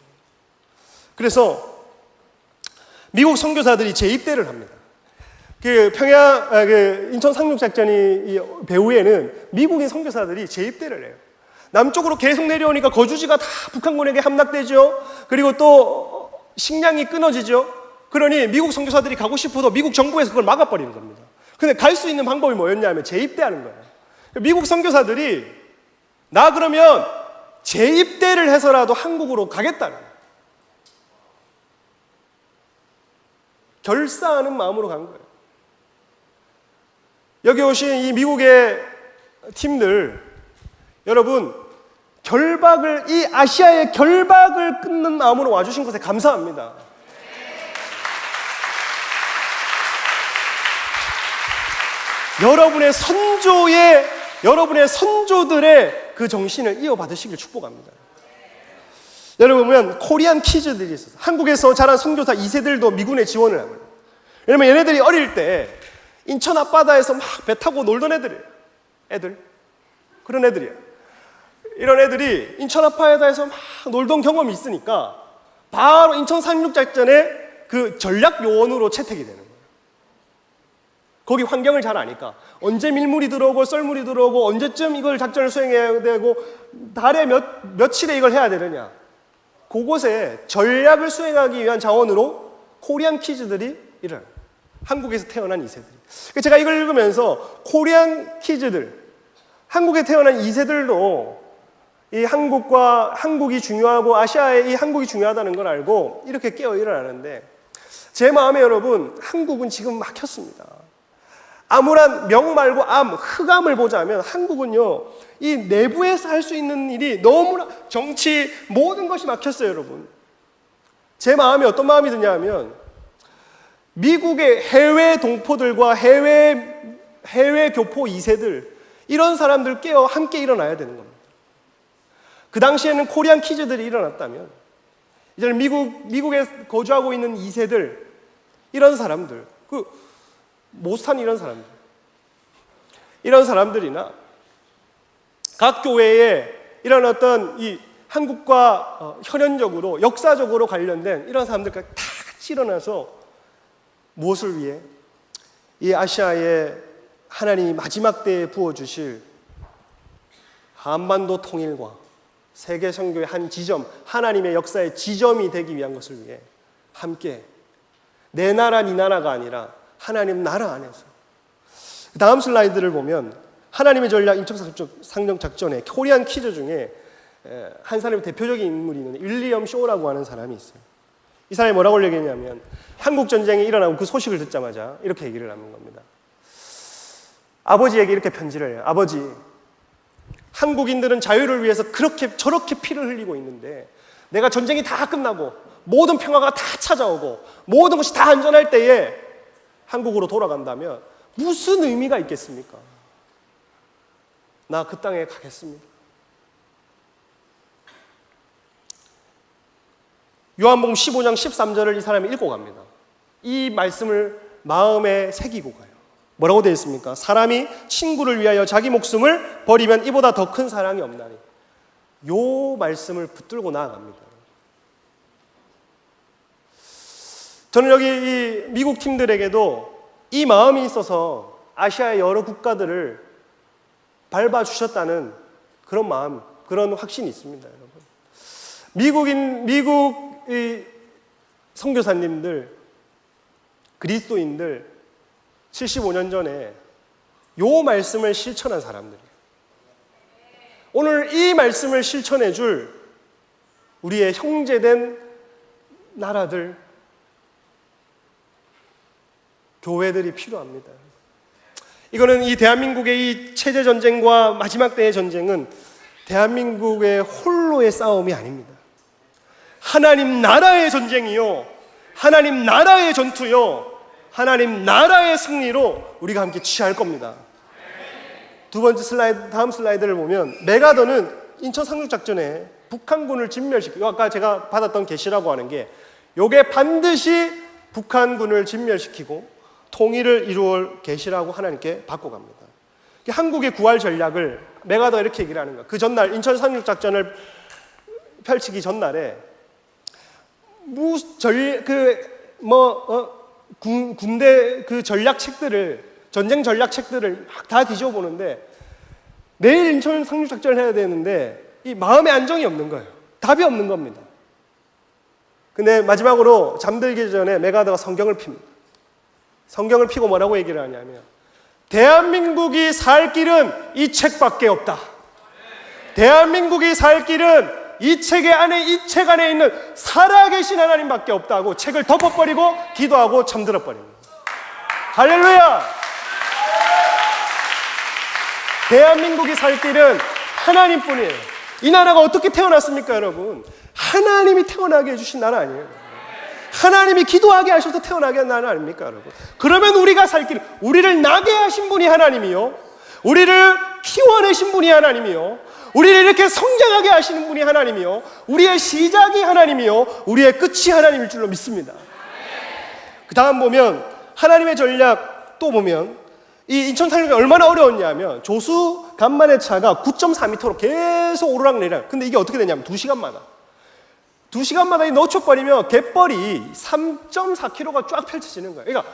그래서 미국 선교사들이 재입대를 합니다. 인천 상륙작전이 배후에는 미국인 선교사들이 재입대를 해요. 남쪽으로 계속 내려오니까 거주지가 다 북한군에게 함락되죠. 그리고 또 식량이 끊어지죠. 그러니 미국 선교사들이 가고 싶어도 미국 정부에서 그걸 막아버리는 겁니다. 근데 갈 수 있는 방법이 뭐였냐면 재입대하는 거예요. 미국 선교사들이 나 그러면 재입대를 해서라도 한국으로 가겠다는 거예요. 결사하는 마음으로 간 거예요. 여기 오신 이 미국의 팀들, 여러분, 이 아시아의 결박을 끊는 마음으로 와주신 것에 감사합니다. 여러분의 선조들의 그 정신을 이어받으시길 축복합니다. 여러분 보면 코리안 키즈들이 있어서 한국에서 자란 선교사 2세들도 미군에 지원을 하고요. 왜냐면 얘네들이 어릴 때 인천 앞바다에서 막 배 타고 놀던 애들이에요. 그런 애들이에요. 이런 애들이 인천 앞바다에서 막 놀던 경험이 있으니까 바로 인천 상륙작전의 그 전략 요원으로 채택이 되는 거예요. 거기 환경을 잘 아니까 언제 밀물이 들어오고 썰물이 들어오고 언제쯤 이걸 작전을 수행해야 되고 달에 며칠에 이걸 해야 되느냐, 그곳에 전략을 수행하기 위한 자원으로 코리안 키즈들이 일어나요. 한국에서 태어난 2세들이. 제가 이걸 읽으면서 코리안 키즈들, 한국에 태어난 2세들도 이 한국이 중요하고 아시아에 이 한국이 중요하다는 걸 알고 이렇게 깨어 일어나는데, 제 마음에 여러분, 한국은 지금 막혔습니다. 암울한 명 말고 흑암을 보자면 한국은요, 이 내부에서 할 수 있는 일이 너무나, 정치 모든 것이 막혔어요, 여러분. 제 마음이 어떤 마음이 드냐면 미국의 해외 동포들과 해외 교포 2세들, 이런 사람들 깨어 함께 일어나야 되는 겁니다. 그 당시에는 코리안 키즈들이 일어났다면 이제는 미국에 거주하고 있는 2세들, 이런 사람들, 모스탄 이런 사람들이나 각 교회에 이런 어떤 이 한국과 혈연적으로 역사적으로 관련된 이런 사람들까지 다 같이 일어나서 무엇을 위해? 이 아시아에 하나님이 마지막 때에 부어주실 한반도 통일과 세계 선교의 한 지점, 하나님의 역사의 지점이 되기 위한 것을 위해 함께, 내 나라 네 나라가 아니라 하나님 나라 안에서. 다음 슬라이드를 보면 하나님의 전략 인천 상륙작전의 코리안 키즈 중에 한 사람의 대표적인 인물이 있는데 윌리엄 쇼라고 하는 사람이 있어요. 이 사람이 뭐라고 얘기했냐면 한국 전쟁이 일어나고 그 소식을 듣자마자 이렇게 얘기를 하는 겁니다. 아버지에게 이렇게 편지를 해요. 아버지, 한국인들은 자유를 위해서 저렇게 피를 흘리고 있는데 내가 전쟁이 다 끝나고 모든 평화가 다 찾아오고 모든 것이 다 안전할 때에 한국으로 돌아간다면 무슨 의미가 있겠습니까? 나 그 땅에 가겠습니다. 요한복음 15장 13절을 이 사람이 읽고 갑니다. 이 말씀을 마음에 새기고 가요. 뭐라고 되어 있습니까? 사람이 친구를 위하여 자기 목숨을 버리면 이보다 더 큰 사랑이 없나니. 요 말씀을 붙들고 나아갑니다. 저는 여기 이 미국 팀들에게도 이 마음이 있어서 아시아의 여러 국가들을 밟아주셨다는 그런 마음, 그런 확신이 있습니다, 여러분. 미국의 선교사님들, 그리스도인들 75년 전에 요 말씀을 실천한 사람들이에요. 오늘 이 말씀을 실천해 줄 우리의 형제된 나라들, 교회들이 필요합니다. 이거는 이 대한민국의 이 체제 전쟁과 마지막 때의 전쟁은 대한민국의 홀로의 싸움이 아닙니다. 하나님 나라의 전쟁이요, 하나님 나라의 전투요, 하나님 나라의 승리로 우리가 함께 취할 겁니다. 두 번째 슬라이드, 다음 슬라이드를 보면 메가더는 인천 상륙작전에 북한군을 진멸시키고, 아까 제가 받았던 계시라고 하는 게 요게 반드시 북한군을 진멸시키고 통일을 이루어 계시라고 하나님께 받고 갑니다. 한국의 구할 전략을 메가더가 이렇게 얘기를 하는 거예요. 그 전날 인천 상륙작전을 펼치기 전날에 군대 그 전략책들을, 전쟁 전략책들을 막 다 뒤져 보는데 내일 인천 상륙작전을 해야 되는데 이 마음의 안정이 없는 거예요. 답이 없는 겁니다. 근데 마지막으로 잠들기 전에 메가더가 성경을 핍니다. 성경을 피고 뭐라고 얘기를 하냐면 대한민국이 살 길은 이 책밖에 없다. 대한민국이 살 길은 이 책 안에 있는 살아계신 하나님밖에 없다고 책을 덮어버리고 기도하고 잠들어 버립니다. 할렐루야! 대한민국이 살 길은 하나님뿐이에요. 이 나라가 어떻게 태어났습니까, 여러분? 하나님이 태어나게 해주신 나라 아니에요. 하나님이 기도하게 하셔서 태어나게 한 나라 아닙니까, 여러분? 그러면 우리가 살 길, 우리를 나게 하신 분이 하나님이요, 우리를 키워내신 분이 하나님이요, 우리를 이렇게 성장하게 하시는 분이 하나님이요, 우리의 시작이 하나님이요, 우리의 끝이 하나님일 줄로 믿습니다. 그 다음 보면 하나님의 전략 또 보면 이 인천 상륙이 얼마나 어려웠냐면 조수 간만의 차가 9.4m로 계속 오르락내리락. 근데 이게 어떻게 되냐면 2시간마다 이 놓쳐버리면 갯벌이 3.4km가 쫙 펼쳐지는 거예요. 그러니까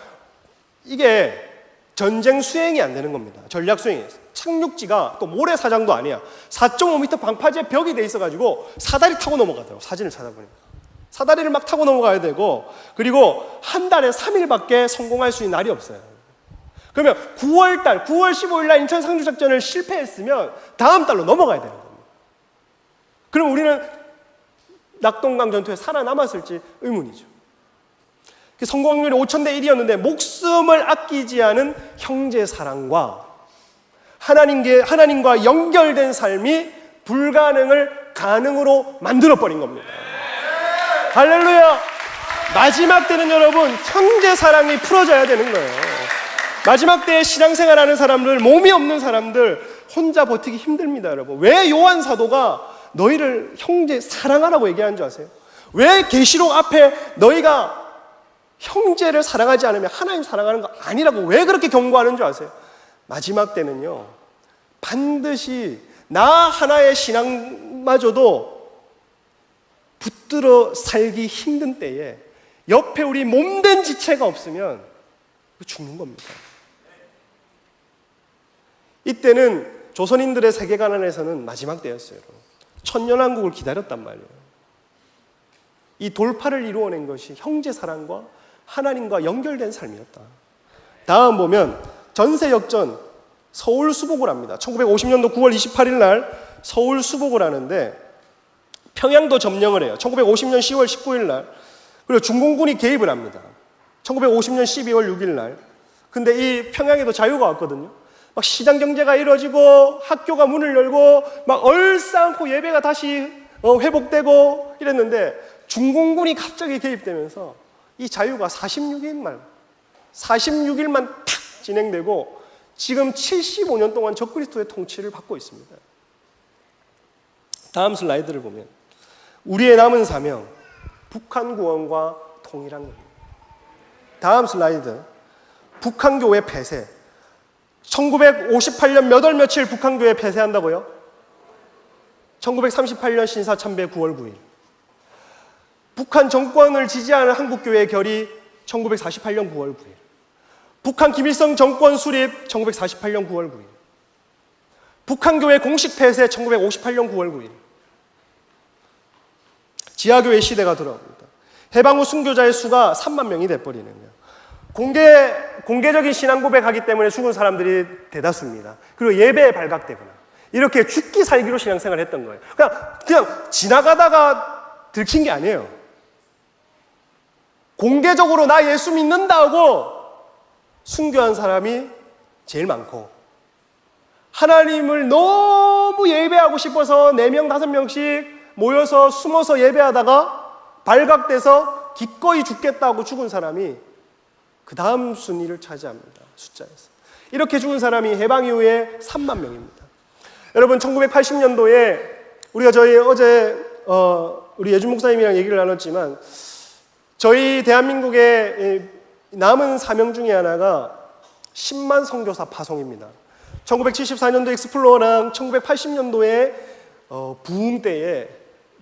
이게 전쟁 수행이 안 되는 겁니다. 전략 수행이. 착륙지가 또 모래사장도 아니야. 4.5m 방파제 벽이 돼 있어가지고 사다리 타고 넘어가더라고. 사진을 찾아보니까 사다리를 막 타고 넘어가야 되고, 그리고 한 달에 3일밖에 성공할 수 있는 날이 없어요. 그러면 9월 15일 날 인천 상륙작전을 실패했으면 다음 달로 넘어가야 되는 겁니다. 그럼 우리는 낙동강 전투에 살아남았을지 의문이죠. 성공률이 5,000대 1이었는데 목숨을 아끼지 않은 형제 사랑과 하나님과 연결된 삶이 불가능을 가능으로 만들어버린 겁니다. 할렐루야! 마지막 때는 여러분 형제 사랑이 풀어져야 되는 거예요. 마지막 때에 신앙생활하는 사람들, 몸이 없는 사람들 혼자 버티기 힘듭니다, 여러분. 왜 요한 사도가 너희를 형제 사랑하라고 얘기하는 줄 아세요? 왜 계시록 앞에 너희가 형제를 사랑하지 않으면 하나님 사랑하는 거 아니라고 왜 그렇게 경고하는 줄 아세요? 마지막 때는요, 반드시 나 하나의 신앙마저도 붙들어 살기 힘든 때에 옆에 우리 몸된 지체가 없으면 죽는 겁니다. 이때는 조선인들의 세계관 안에서는 마지막 때였어요. 천년왕국을 기다렸단 말이에요. 이 돌파를 이루어낸 것이 형제 사랑과 하나님과 연결된 삶이었다. 다음 보면 전세 역전 서울 수복을 합니다. 1950년도 9월 28일 날 서울 수복을 하는데 평양도 점령을 해요. 1950년 10월 19일 날. 그리고 중공군이 개입을 합니다. 1950년 12월 6일 날. 근데 이 평양에도 자유가 왔거든요. 막 시장 경제가 이루어지고 학교가 문을 열고 막 얼싸안고 예배가 다시 회복되고 이랬는데 중공군이 갑자기 개입되면서 이 자유가 46일만 탁 진행되고 지금 75년 동안 적그리스도의 통치를 받고 있습니다. 다음 슬라이드를 보면 우리의 남은 사명, 북한 구원과 통일한 겁니다. 다음 슬라이드, 북한교회 폐쇄. 1958년 몇 월 며칠 북한교회 폐쇄한다고요? 1938년 신사참배 9월 9일. 북한 정권을 지지하는 한국교회의 결의 1948년 9월 9일. 북한 김일성 정권 수립 1948년 9월 9일. 북한교회 공식 폐쇄 1958년 9월 9일. 지하교회 시대가 돌아옵니다. 해방 후 순교자의 수가 3만 명이 돼버리는 거예요. 공개적인 신앙 고백하기 때문에 죽은 사람들이 대다수입니다. 그리고 예배에 발각되거나 이렇게 죽기 살기로 신앙생활을 했던 거예요. 그냥 지나가다가 들킨 게 아니에요. 공개적으로 나 예수 믿는다고 순교한 사람이 제일 많고, 하나님을 너무 예배하고 싶어서 4명, 5명씩 모여서 숨어서 예배하다가 발각돼서 기꺼이 죽겠다고 죽은 사람이 그 다음 순위를 차지합니다. 숫자에서. 이렇게 죽은 사람이 해방 이후에 3만 명입니다. 여러분, 1980년도에 우리가 어제 우리 예준 목사님이랑 얘기를 나눴지만, 저희 대한민국의 남은 사명 중에 하나가 10만 선교사 파송입니다. 1974년도 익스플로어랑 1980년도에 부흥 때에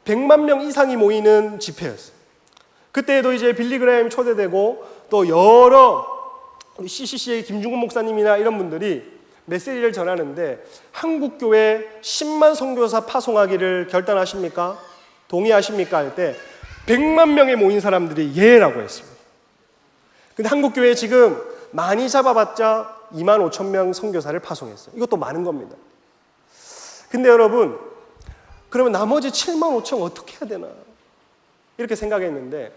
100만 명 이상이 모이는 집회였어요. 그때도 이제 빌리그램 초대되고 또 여러 CCC의 김중근 목사님이나 이런 분들이 메시지를 전하는데, 한국교회 10만 선교사 파송하기를 결단하십니까? 동의하십니까? 할 때 100만 명에 모인 사람들이 예라고 했습니다. 근데 한국교회 지금 많이 잡아봤자 2만 5천 명 선교사를 파송했어요. 이것도 많은 겁니다. 근데 여러분, 그러면 나머지 7만 5천 어떻게 해야 되나? 이렇게 생각했는데,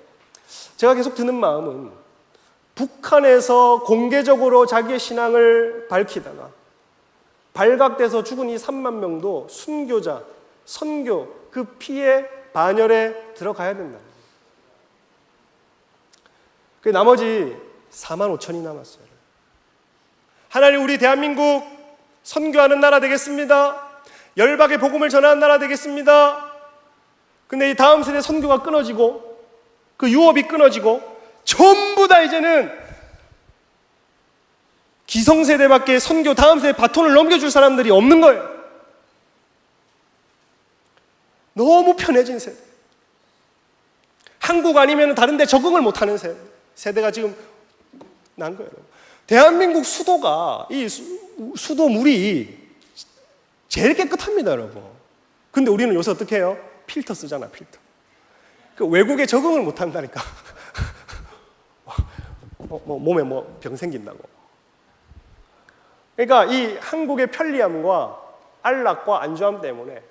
제가 계속 드는 마음은, 북한에서 공개적으로 자기의 신앙을 밝히다가 발각돼서 죽은 이 3만 명도 순교자, 선교, 그 피의 반열에 들어가야 된다. 그 나머지 4만 5천이 남았어요. 하나님, 우리 대한민국 선교하는 나라 되겠습니다. 열박의 복음을 전하는 나라 되겠습니다. 근데 이 다음 세대 선교가 끊어지고 그 유업이 끊어지고 전부 다 이제는 기성세대밖에 선교 다음 세대 바톤을 넘겨줄 사람들이 없는 거예요. 너무 편해진 세대. 한국 아니면 다른 데 적응을 못하는 세대가 지금 난 거예요. 대한민국 수도가, 이 수도 물이 제일 깨끗합니다, 여러분. 근데 우리는 요새 어떻게 해요? 필터 쓰잖아, 필터. 그 외국에 적응을 못 한다니까. 몸에 병 생긴다고. 그러니까 이 한국의 편리함과 안락과 안주함 때문에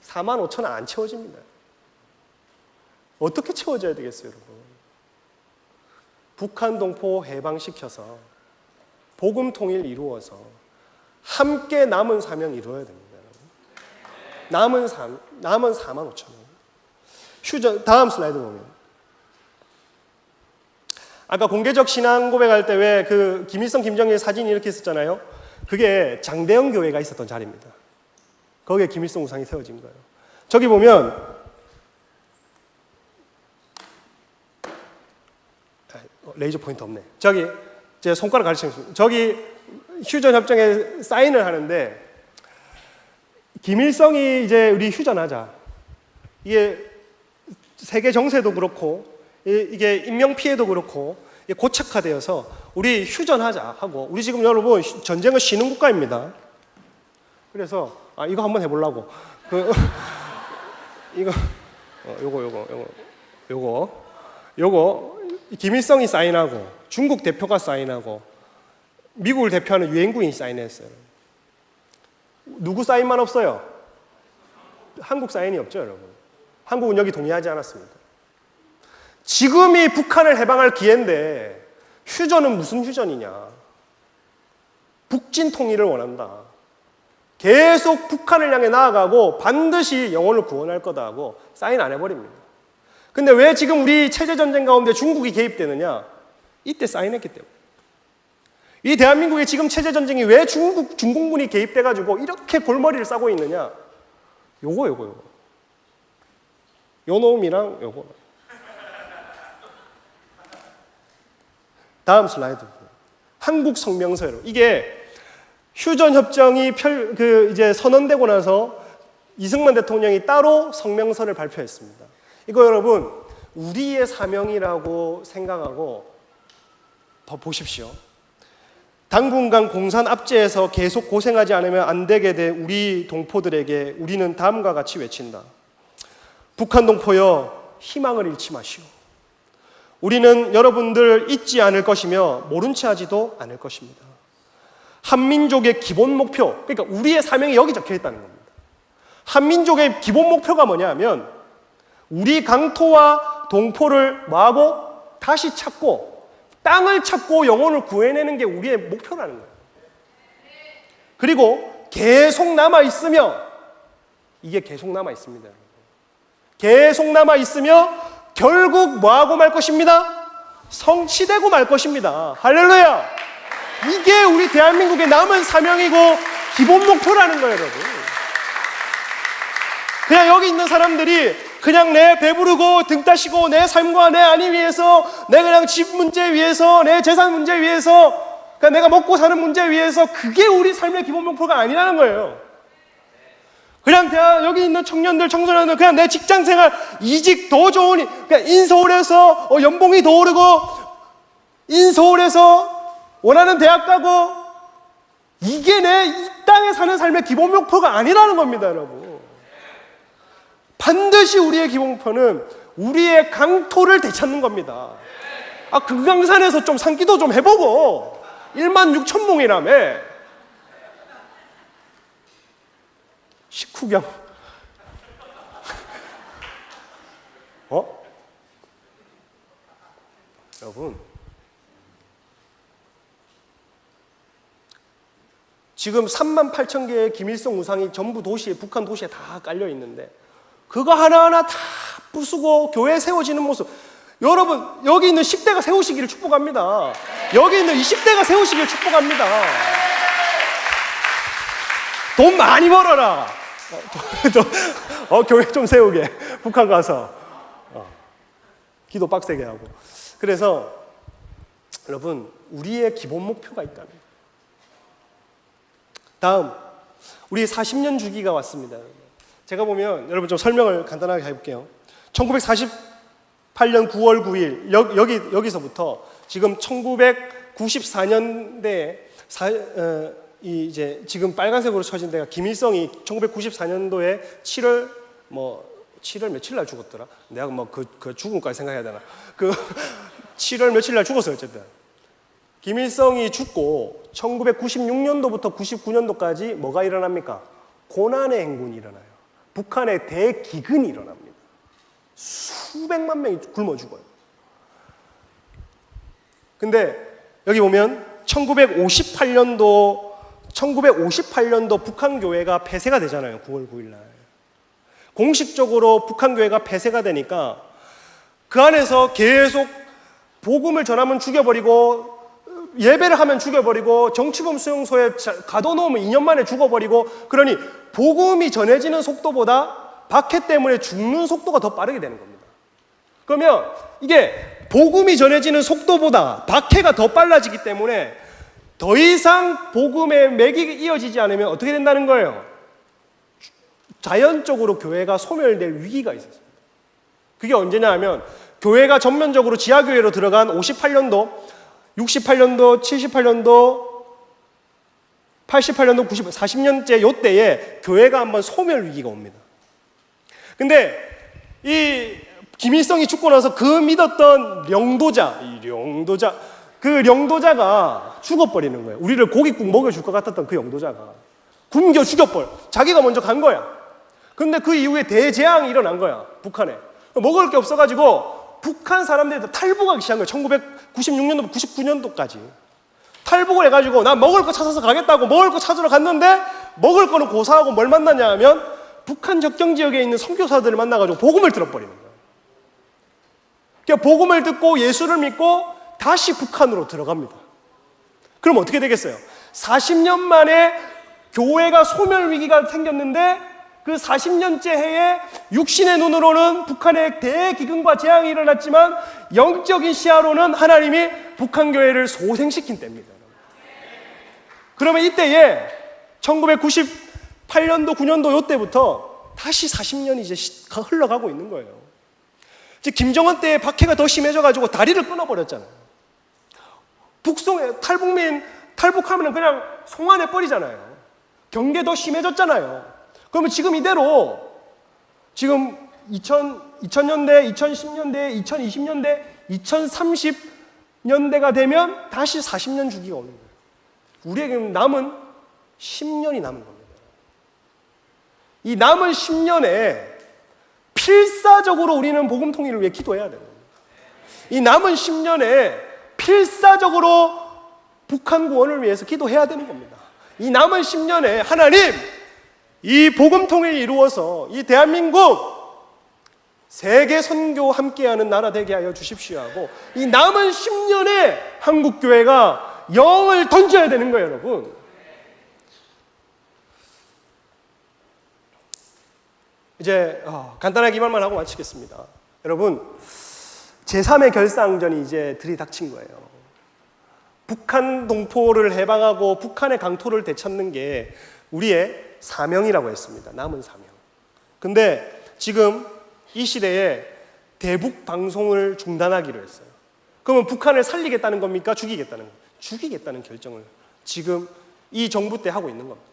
4만 5천은 안 채워집니다. 어떻게 채워져야 되겠어요, 여러분? 북한 동포 해방시켜서 복음 통일 이루어서 함께 남은 사명 이루어야 됩니다. 남은 4만 5천 원. 휴전, 다음 슬라이드 보면, 아까 공개적 신앙 고백할 때 왜 그 김일성, 김정일 사진이 이렇게 있었잖아요. 그게 장대영 교회가 있었던 자리입니다. 거기에 김일성 우상이 세워진 거예요. 저기 보면 레이저 포인트 없네. 저기 제 손가락 가르치겠습니다. 저기 휴전 협정에 사인을 하는데, 김일성이 이제 우리 휴전하자, 이게 세계 정세도 그렇고 이게 인명 피해도 그렇고 고착화되어서 우리 휴전하자 하고, 우리 지금 여러분 전쟁을 쉬는 국가입니다. 그래서 이거 한번 해보려고 요거 김일성이 사인하고 중국 대표가 사인하고 미국을 대표하는 유엔군이 사인했어요. 누구 사인만 없어요? 한국 사인이 없죠, 여러분. 한국은 여기 동의하지 않았습니다. 지금이 북한을 해방할 기회인데 휴전은 무슨 휴전이냐? 북진 통일을 원한다. 계속 북한을 향해 나아가고 반드시 영혼을 구원할 거다 하고 사인 안 해버립니다. 근데 왜 지금 우리 체제전쟁 가운데 중국이 개입되느냐? 이때 사인했기 때문에. 이 대한민국의 지금 체제전쟁이 왜 중공군이 개입돼가지고 이렇게 골머리를 싸고 있느냐? 요거. 요 놈이랑 요거. 다음 슬라이드. 한국 성명서로. 이게 휴전 협정이 이제 선언되고 나서 이승만 대통령이 따로 성명서를 발표했습니다. 이거 여러분, 우리의 사명이라고 생각하고 보십시오. 당분간 공산 압제에서 계속 고생하지 않으면 안 되게 될 우리 동포들에게 우리는 다음과 같이 외친다. 북한 동포여, 희망을 잃지 마시오. 우리는 여러분들 잊지 않을 것이며 모른 체 하지도 않을 것입니다. 한민족의 기본 목표, 그러니까 우리의 사명이 여기 적혀 있다는 겁니다. 한민족의 기본 목표가 뭐냐면 우리 강토와 동포를 뭐하고 다시 찾고 땅을 찾고 영혼을 구해내는 게 우리의 목표라는 거예요. 그리고 계속 남아있으며, 이게 계속 남아있습니다. 계속 남아있으며 결국 뭐하고 말 것입니다? 성취되고 말 것입니다. 할렐루야! 이게 우리 대한민국의 남은 사명이고 기본 목표라는 거예요, 여러분. 그냥 여기 있는 사람들이 그냥 내 배부르고 등 따시고 내 삶과 내 안위 위해서, 내 그냥 집 문제 위해서, 내 재산 문제 위해서, 그냥 내가 먹고 사는 문제 위해서, 그게 우리 삶의 기본 목표가 아니라는 거예요. 그냥 여기 있는 청년들, 청소년들 그냥 내 직장 생활, 이직 더 좋으니, 그냥 인서울에서 연봉이 더 오르고, 인서울에서 원하는 대학 가고, 이게 내 이 땅에 사는 삶의 기본 목표가 아니라는 겁니다, 여러분. 반드시 우리의 기본 목표는 우리의 강토를 되찾는 겁니다. 금강산에서 좀 산기도 좀 해보고 16,000몽이라며 식후경 여러분, 지금 38,000개의 김일성 우상이 전부 도시에, 북한 도시에 다 깔려 있는데 그거 하나하나 다 부수고 교회 세워지는 모습, 여러분 여기 있는 10대가 세우시기를 축복합니다. 여기 있는 20대가 세우시기를 축복합니다. 돈 많이 벌어라. 교회 좀 세우게, 북한 가서 기도 빡세게 하고. 그래서 여러분, 우리의 기본 목표가 있다면, 다음 우리 40년 주기가 왔습니다. 제가 보면, 여러분 좀 설명을 간단하게 해볼게요. 1948년 9월 9일 여기서부터 지금 1994년대에 이제 지금 빨간색으로 쳐진 데가, 김일성이 1994년도에 7월 며칠 날 죽었더라. 내가 그 죽음까지 생각해야 되나? 7월 며칠 날 죽었어요. 어쨌든 김일성이 죽고 1996년도부터 99년도까지 뭐가 일어납니까? 고난의 행군이 일어나요. 북한의 대기근이 일어납니다. 수백만 명이 굶어 죽어요. 근데 여기 보면 1958년도 북한 교회가 폐쇄가 되잖아요. 9월 9일 날. 공식적으로 북한 교회가 폐쇄가 되니까 그 안에서 계속 복음을 전하면 죽여버리고, 예배를 하면 죽여버리고, 정치범 수용소에 가둬놓으면 2년 만에 죽어버리고, 그러니 복음이 전해지는 속도보다 박해 때문에 죽는 속도가 더 빠르게 되는 겁니다. 그러면 이게 복음이 전해지는 속도보다 박해가 더 빨라지기 때문에 더 이상 복음의 맥이 이어지지 않으면 어떻게 된다는 거예요? 자연적으로 교회가 소멸될 위기가 있었습니다. 그게 언제냐 하면, 교회가 전면적으로 지하교회로 들어간 58년도, 68년도, 78년도, 88년도, 90, 40년째 요때에 교회가 한번 소멸 위기가 옵니다. 근데 이 김일성이 죽고 나서 그 믿었던 그 령도자가 죽어버리는 거예요. 우리를 고깃국 먹여줄 것 같았던 그 영도자가 굶겨 죽여버려. 자기가 먼저 간 거야. 근데 그 이후에 대재앙이 일어난 거야, 북한에. 먹을 게 없어가지고 북한 사람들이 탈북하기 시작한 거예요. 1996년도, 99년도까지. 탈북을 해가지고 나 먹을 거 찾아서 가겠다고 먹을 거 찾으러 갔는데, 먹을 거는 고사하고 뭘 만나냐 하면 북한 적경 지역에 있는 선교사들을 만나가지고 복음을 들어버리는 거예요. 그러니까 복음을 듣고 예수를 믿고 다시 북한으로 들어갑니다. 그럼 어떻게 되겠어요? 40년 만에 교회가 소멸 위기가 생겼는데, 그 40년째 해에 육신의 눈으로는 북한의 대기근과 재앙이 일어났지만 영적인 시야로는 하나님이 북한 교회를 소생시킨 때입니다. 그러면 이때에 1998년도, 9년도 이때부터 다시 40년이 이제 흘러가고 있는 거예요. 이제 김정은 때의 박해가 더 심해져가지고 다리를 끊어버렸잖아요. 북송에 탈북하면 그냥 송환해 버리잖아요. 경계 더 심해졌잖아요. 그러면 지금 이대로 지금 2000년대, 2010년대, 2020년대, 2030년대가 되면 다시 40년 주기가 오는 거예요. 우리에게 남은 10년이 남은 겁니다. 이 남은 10년에 필사적으로 우리는 복음 통일을 위해 기도해야 됩니다. 이 남은 10년에 필사적으로 북한 구원을 위해서 기도해야 되는 겁니다. 이 남은 10년에 하나님, 이 복음통일이 이루어서 이 대한민국 세계 선교 함께하는 나라 되게 하여 주십시오 하고, 이 남은 10년에 한국교회가 영을 던져야 되는 거예요, 여러분. 이제 간단하게 이 말만 하고 마치겠습니다. 여러분, 제3의 결사항전이 이제 들이닥친 거예요. 북한 동포를 해방하고 북한의 강토를 되찾는 게 우리의 사명이라고 했습니다. 남은 사명. 근데 지금 이 시대에 대북 방송을 중단하기로 했어요. 그러면 북한을 살리겠다는 겁니까? 죽이겠다는 겁니까? 죽이겠다는 결정을 지금 이 정부 때 하고 있는 겁니다.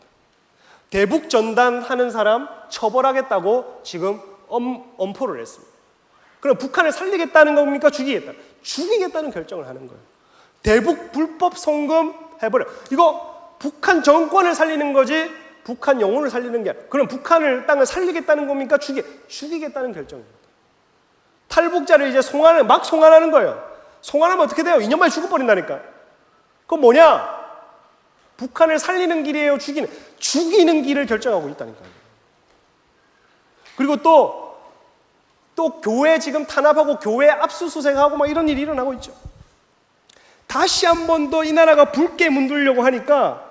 대북 전단하는 사람 처벌하겠다고 지금 엄포를 했습니다. 그럼 북한을 살리겠다는 겁니까? 죽이겠다는 결정을 하는 거예요. 대북 불법 송금 해버려. 이거 북한 정권을 살리는 거지 북한 영혼을 살리는 게 아니라, 그럼 북한을 땅을 살리겠다는 겁니까? 죽이겠다는 결정입니다. 탈북자를 이제 막 송환하는 거예요. 송환하면 어떻게 돼요? 2년 만에 죽어버린다니까. 그건 뭐냐? 북한을 살리는 길이에요? 죽이는 길을 결정하고 있다니까요. 그리고 또 교회 지금 탄압하고 교회 압수수색하고 막 이런 일이 일어나고 있죠. 다시 한 번 더 이 나라가 붉게 문들려고 하니까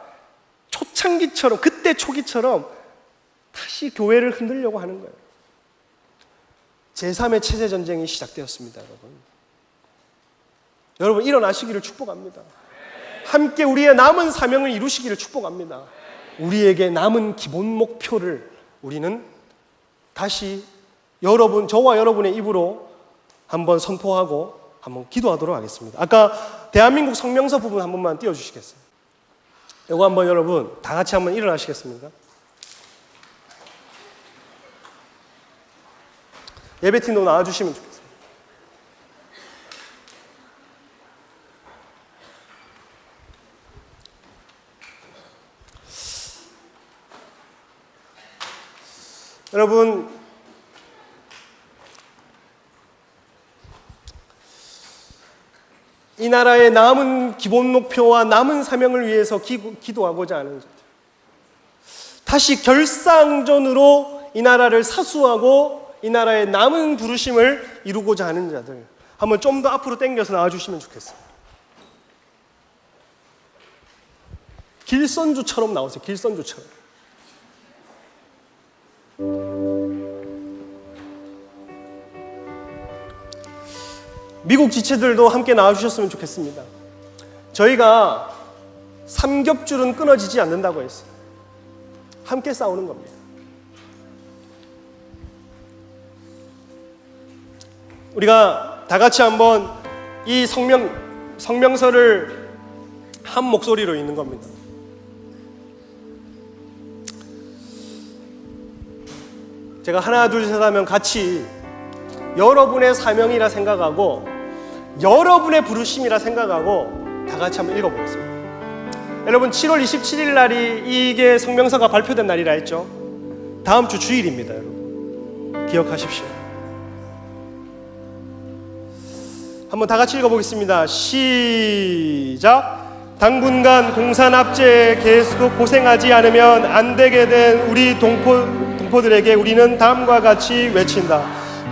초창기처럼, 그때 초기처럼 다시 교회를 흔들려고 하는 거예요. 제3의 체제전쟁이 시작되었습니다, 여러분. 여러분, 일어나시기를 축복합니다. 함께 우리의 남은 사명을 이루시기를 축복합니다. 우리에게 남은 기본 목표를 우리는 다시 저와 여러분의 입으로 한번 선포하고 한번 기도하도록 하겠습니다. 아까 대한민국 성명서 부분 한 번만 띄워주시겠어요? 이거 한번 여러분 다 같이 한번 일어나시겠습니까? 예배팀도 나와주시면 좋겠습니다. 여러분, 이 나라의 남은 기본 목표와 남은 사명을 위해서 기도하고자 하는 자들, 다시 결사항전으로 이 나라를 사수하고 이 나라의 남은 부르심을 이루고자 하는 자들, 한번 좀 더 앞으로 당겨서 나와주시면 좋겠어요. 길선주처럼 나오세요. 길선주처럼. 미국 지체들도 함께 나와주셨으면 좋겠습니다. 저희가 삼겹줄은 끊어지지 않는다고 했어요. 함께 싸우는 겁니다. 우리가 다 같이 한번 이 성명서를 한 목소리로 읽는 겁니다. 제가 하나 둘 셋 하면 같이 여러분의 사명이라 생각하고 여러분의 부르심이라 생각하고 다 같이 한번 읽어보겠습니다. 여러분, 7월 27일 날이 이게 성명서가 발표된 날이라 했죠. 다음 주 주일입니다. 여러분 기억하십시오. 한번 다 같이 읽어보겠습니다. 시작. 당분간 공산압제에 계속 고생하지 않으면 안 되게 된 우리 동포들에게 우리는 다음과 같이 외친다.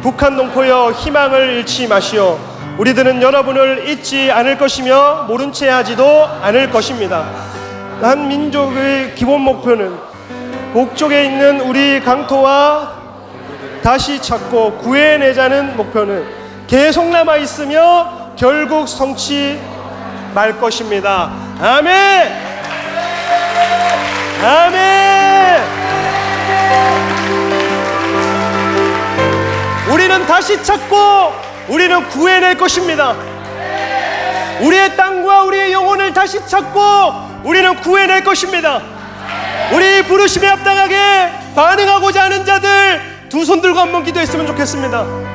북한 동포여, 희망을 잃지 마시오. 우리들은 여러분을 잊지 않을 것이며 모른 채 하지도 않을 것입니다. 한 민족의 기본 목표는 북쪽에 있는 우리 강토와 다시 찾고 구해내자는 목표는 계속 남아있으며 결국 성취 말 것입니다. 아멘! 아멘! 우리는 다시 찾고 우리는 구해낼 것입니다. 우리의 땅과 우리의 영혼을 다시 찾고 우리는 구해낼 것입니다. 우리 부르심에 합당하게 반응하고자 하는 자들 두 손 들고 한번 기도했으면 좋겠습니다.